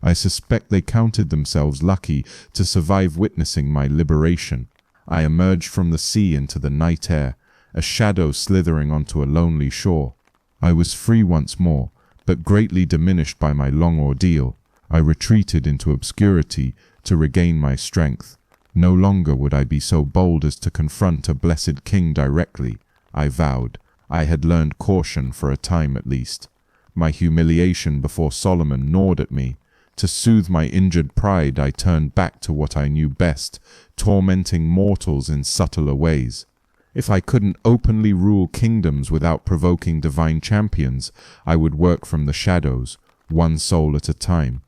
Speaker 1: I suspect they counted themselves lucky to survive witnessing my liberation. I emerged from the sea into the night air, a shadow slithering onto a lonely shore. I was free once more, but greatly diminished by my long ordeal. I retreated into obscurity to regain my strength. No longer would I be so bold as to confront a blessed king directly, I vowed. I had learned caution for a time at least. My humiliation before Solomon gnawed at me. To soothe my injured pride, I turned back to what I knew best, tormenting mortals in subtler ways. If I couldn't openly rule kingdoms without provoking divine champions, I would work from the shadows, one soul at a time.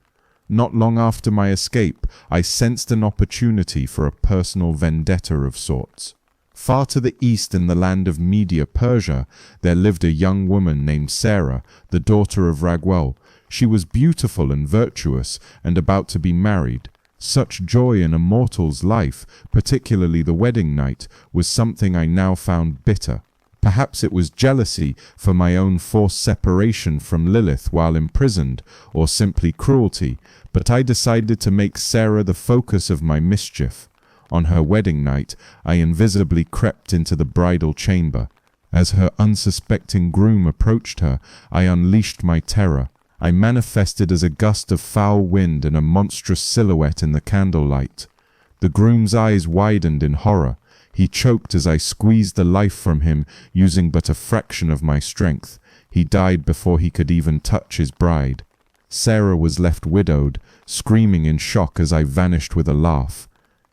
Speaker 1: Not long after my escape, I sensed an opportunity for a personal vendetta of sorts. Far to the east in the land of Media, Persia, there lived a young woman named Sarah, the daughter of Raguel. She was beautiful and virtuous, and about to be married. Such joy in a mortal's life, particularly the wedding night, was something I now found bitter. Perhaps it was jealousy for my own forced separation from Lilith while imprisoned, or simply cruelty, but I decided to make Sarah the focus of my mischief. On her wedding night, I invisibly crept into the bridal chamber. As her unsuspecting groom approached her, I unleashed my terror. I manifested as a gust of foul wind and a monstrous silhouette in the candlelight. The groom's eyes widened in horror. He choked as I squeezed the life from him, using but a fraction of my strength. He died before he could even touch his bride. Sarah was left widowed, screaming in shock as I vanished with a laugh.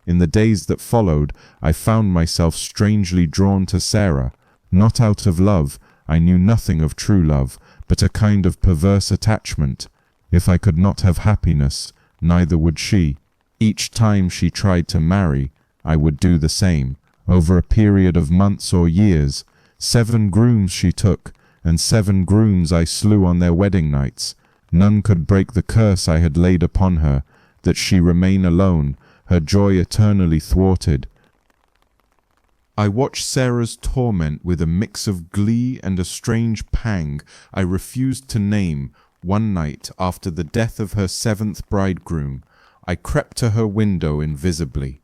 Speaker 1: In the days that followed, I found myself strangely drawn to Sarah. Not out of love, I knew nothing of true love, but a kind of perverse attachment. If I could not have happiness, neither would she. Each time she tried to marry, I would do the same. Over a period of months or years, 7 grooms she took, and 7 grooms I slew on their wedding nights. None could break the curse I had laid upon her, that she remain alone, her joy eternally thwarted. I watched Sarah's torment with a mix of glee and a strange pang I refused to name. One night, after the death of her 7th bridegroom, I crept to her window invisibly.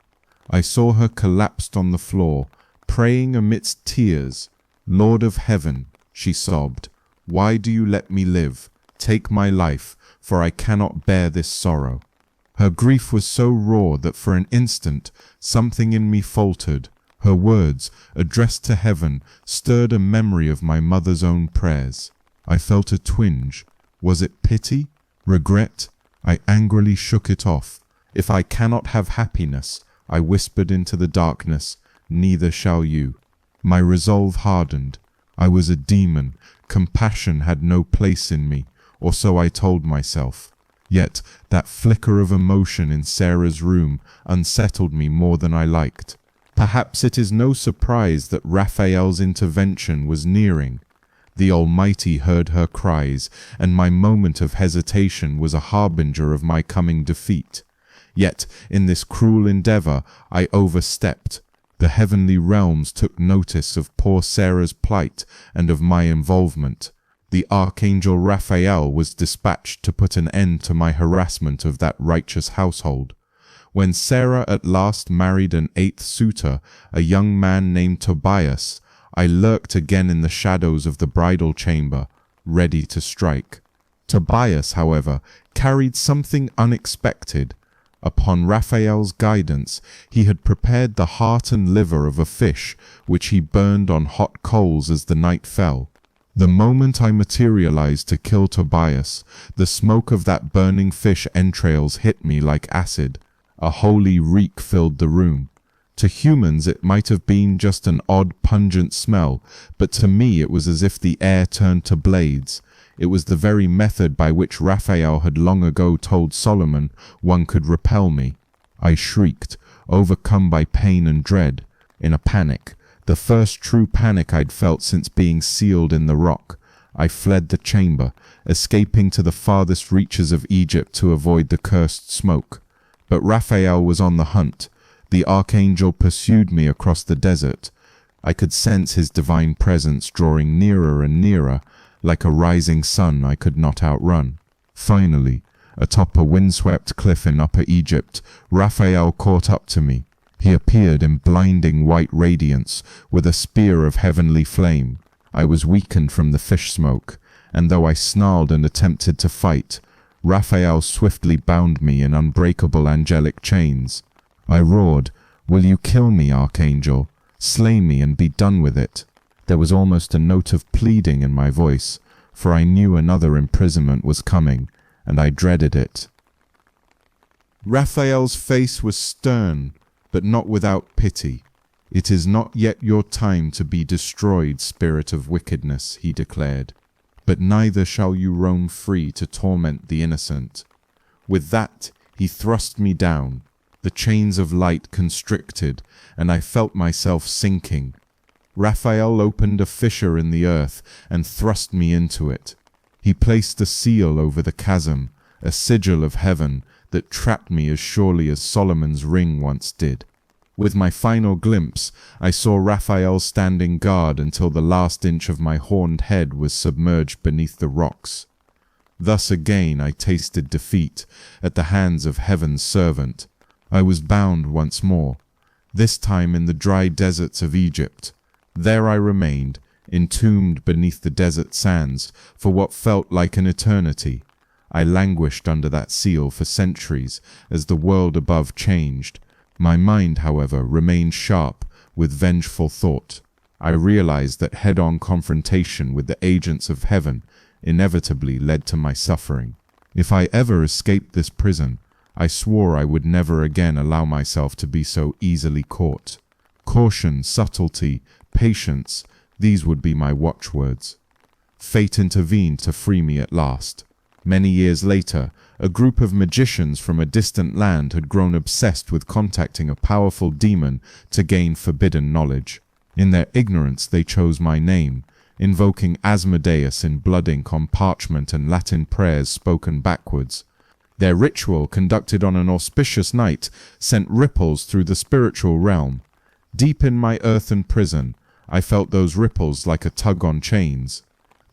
Speaker 1: I saw her collapsed on the floor, praying amidst tears. "Lord of heaven," she sobbed, "why do you let me live? Take my life, for I cannot bear this sorrow." Her grief was so raw that for an instant something in me faltered. Her words, addressed to heaven, stirred a memory of my mother's own prayers. I felt a twinge. Was it pity? Regret? I angrily shook it off. "If I cannot have happiness," I whispered into the darkness, "neither shall you." My resolve hardened. I was a demon. Compassion had no place in me, or so I told myself. Yet that flicker of emotion in Sarah's room unsettled me more than I liked. Perhaps it is no surprise that Raphael's intervention was nearing. The Almighty heard her cries, and my moment of hesitation was a harbinger of my coming defeat. Yet in this cruel endeavor I overstepped. The heavenly realms took notice of poor Sarah's plight and of my involvement. The archangel Raphael was dispatched to put an end to my harassment of that righteous household. When Sarah at last married an eighth suitor, a young man named Tobias, I lurked again in the shadows of the bridal chamber, ready to strike. Tobias, however, carried something unexpected. Upon Raphael's guidance, he had prepared the heart and liver of a fish, which he burned on hot coals as the night fell. The moment I materialized to kill Tobias, the smoke of that burning fish entrails hit me like acid. A holy reek filled the room. To humans it might have been just an odd pungent smell, but to me it was as if the air turned to blades. It was the very method by which Raphael had long ago told Solomon one could repel me. I shrieked, overcome by pain and dread. In a panic, the first true panic I'd felt since being sealed in the rock, I fled the chamber, escaping to the farthest reaches of Egypt to avoid the cursed smoke. But Raphael was on the hunt. The archangel pursued me across the desert. I could sense his divine presence drawing nearer and nearer. Like a rising sun I could not outrun. Finally, atop a windswept cliff in Upper Egypt, Raphael caught up to me. He appeared in blinding white radiance, with a spear of heavenly flame. I was weakened from the fish smoke, and though I snarled and attempted to fight, Raphael swiftly bound me in unbreakable angelic chains. I roared, "Will you kill me, Archangel? Slay me and be done with it." There was almost a note of pleading in my voice, for I knew another imprisonment was coming, and I dreaded it. Raphael's face was stern, but not without pity. "It is not yet your time to be destroyed, spirit of wickedness," he declared, "but neither shall you roam free to torment the innocent." With that, he thrust me down. The chains of light constricted, and I felt myself sinking. Raphael opened a fissure in the earth and thrust me into it. He placed a seal over the chasm, a sigil of heaven that trapped me as surely as Solomon's ring once did. With my final glimpse, I saw Raphael standing guard until the last inch of my horned head was submerged beneath the rocks. Thus again I tasted defeat at the hands of heaven's servant. I was bound once more, this time in the dry deserts of Egypt. There I remained, entombed beneath the desert sands, for what felt like an eternity. I languished under that seal for centuries as the world above changed. My mind, however, remained sharp with vengeful thought. I realized that head-on confrontation with the agents of heaven inevitably led to my suffering. If I ever escaped this prison, I swore I would never again allow myself to be so easily caught. Caution, subtlety, patience, these would be my watchwords. Fate intervened to free me at last. Many years later, a group of magicians from a distant land had grown obsessed with contacting a powerful demon to gain forbidden knowledge. In their ignorance they chose my name, invoking Asmodeus in blood ink on parchment and Latin prayers spoken backwards. Their ritual, conducted on an auspicious night, sent ripples through the spiritual realm. Deep in my earthen prison, I felt those ripples like a tug on chains.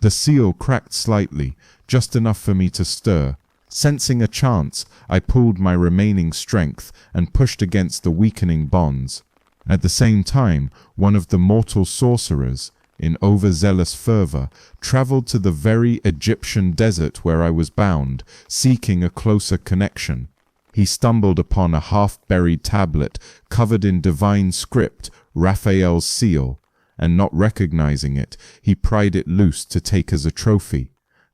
Speaker 1: The seal cracked slightly, just enough for me to stir. Sensing a chance, I pulled my remaining strength and pushed against the weakening bonds. At the same time, one of the mortal sorcerers, in overzealous fervor, traveled to the very Egyptian desert where I was bound, seeking a closer connection. He stumbled upon a half-buried tablet covered in divine script, Raphael's seal, and not recognizing it, he pried it loose to take as a trophy.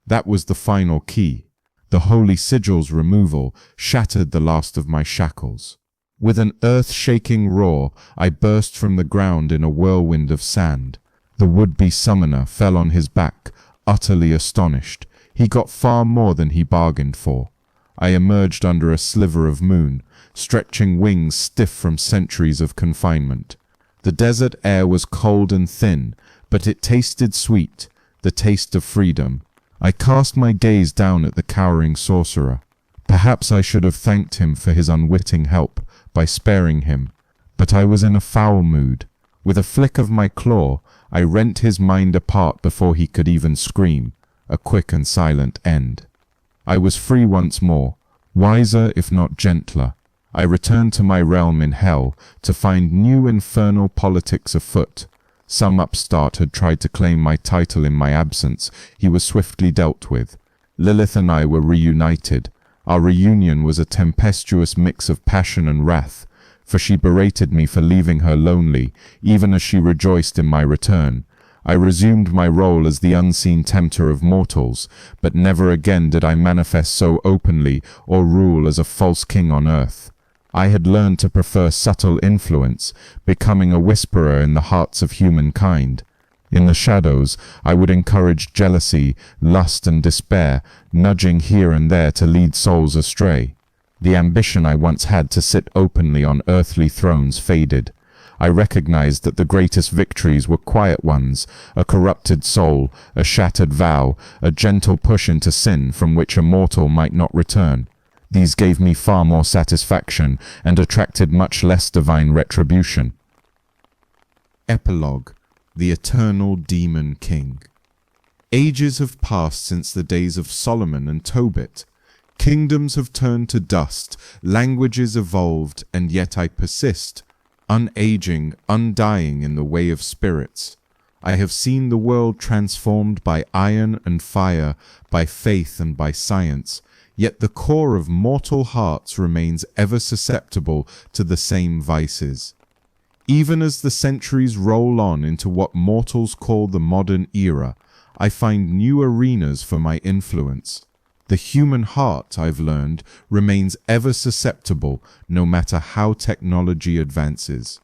Speaker 1: That was the final key. The holy sigil's removal shattered the last of my shackles. With an earth-shaking roar, I burst from the ground in a whirlwind of sand. The would-be summoner fell on his back, utterly astonished. He got far more than he bargained for. I emerged under a sliver of moon, stretching wings stiff from centuries of confinement. The desert air was cold and thin, but it tasted sweet, the taste of freedom. I cast my gaze down at the cowering sorcerer. Perhaps I should have thanked him for his unwitting help by sparing him, But I was in a foul mood. With a flick of my claw, I rent his mind apart before he could even scream, a quick and silent end. I was free once more, wiser if not gentler. I returned to my realm in hell to find new infernal politics afoot. Some upstart had tried to claim my title in my absence. He was swiftly dealt with. Lilith and I were reunited. Our reunion was a tempestuous mix of passion and wrath, for she berated me for leaving her lonely, even as she rejoiced in my return. I resumed my role as the unseen tempter of mortals, but never again did I manifest so openly or rule as a false king on earth. I had learned to prefer subtle influence, becoming a whisperer in the hearts of humankind. In the shadows, I would encourage jealousy, lust and despair, nudging here and there to lead souls astray. The ambition I once had to sit openly on earthly thrones faded. I recognized that the greatest victories were quiet ones, a corrupted soul, a shattered vow, a gentle push into sin from which a mortal might not return. These gave me far more satisfaction and attracted much less divine retribution. Epilogue, the Eternal Demon King. Ages have passed since the days of Solomon and Tobit. Kingdoms have turned to dust, languages evolved, and yet I persist, unaging, undying in the way of spirits. I have seen the world transformed by iron and fire, by faith and by science, yet the core of mortal hearts remains ever susceptible to the same vices. Even as the centuries roll on into what mortals call the modern era, I find new arenas for my influence. The human heart, I've learned, remains ever susceptible no matter how technology advances.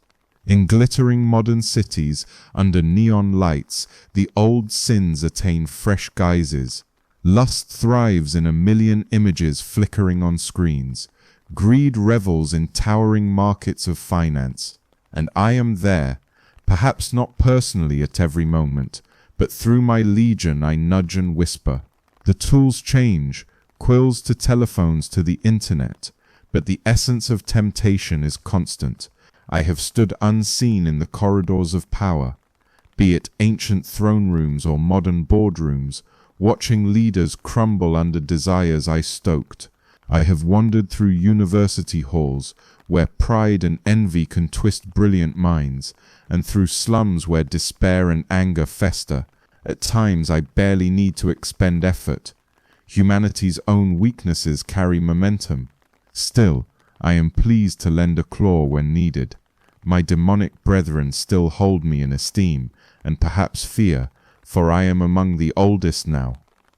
Speaker 1: In glittering modern cities, under neon lights, the old sins attain fresh guises. Lust thrives in a million images flickering on screens. Greed revels in towering markets of finance. And I am there, perhaps not personally at every moment, but through my legion I nudge and whisper. The tools change, quills to telephones to the internet, but the essence of temptation is constant. I have stood unseen in the corridors of power, be it ancient throne rooms or modern boardrooms, watching leaders crumble under desires I stoked. I have wandered through university halls, where pride and envy can twist brilliant minds, and through slums where despair and anger fester. At times I barely need to expend effort. Humanity's own weaknesses carry momentum. Still, I am pleased to lend a claw when needed. My demonic brethren still hold me in esteem, and perhaps fear, for I am among the oldest now.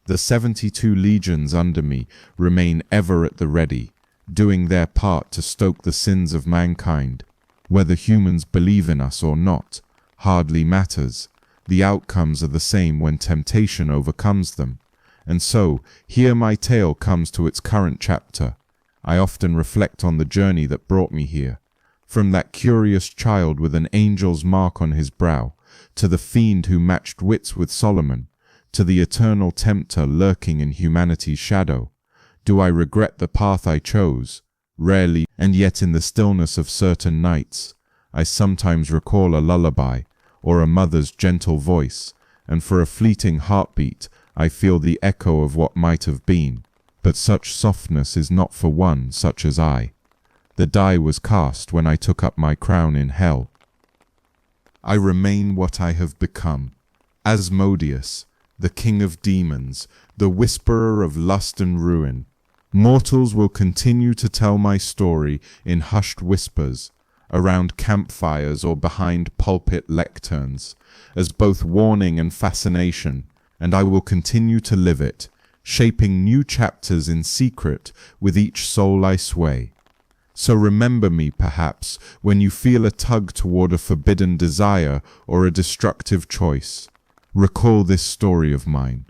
Speaker 1: The 72 legions under me remain ever at the ready, doing their part to stoke the sins of mankind. Whether humans believe in us or not, hardly matters. The outcomes are the same when temptation overcomes them. And so, here my tale comes to its current chapter. I often reflect on the journey that brought me here. From that curious child with an angel's mark on his brow, to the fiend who matched wits with Solomon, to the eternal tempter lurking in humanity's shadow. Do I regret the path I chose? Rarely, and yet in the stillness of certain nights, I sometimes recall a lullaby, or a mother's gentle voice, and for a fleeting heartbeat I feel the echo of what might have been. But such softness is not for one such as I. The die was cast when I took up my crown in hell. I remain what I have become, Asmodeus, the king of demons, the whisperer of lust and ruin. Mortals will continue to tell my story in hushed whispers, around campfires or behind pulpit lecterns, as both warning and fascination, and I will continue to live it, shaping new chapters in secret with each soul I sway. So remember me, perhaps, when you feel a tug toward a forbidden desire or a destructive choice. Recall this story of mine.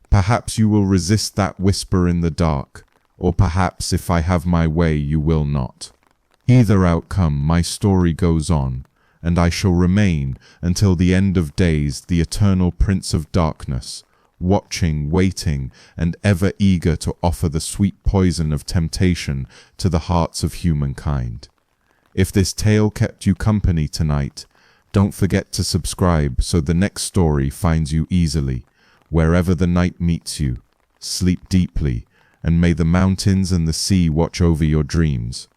Speaker 1: Perhaps you will resist that whisper in the dark, or perhaps if I have my way you will not. Either outcome, my story goes on, and I shall remain until the end of days the eternal Prince of Darkness, watching, waiting, and ever eager to offer the sweet poison of temptation to the hearts of humankind. If this tale kept you company tonight, don't forget to subscribe so the next story finds you easily. Wherever the night meets you, sleep deeply, and may the mountains and the sea watch over your dreams.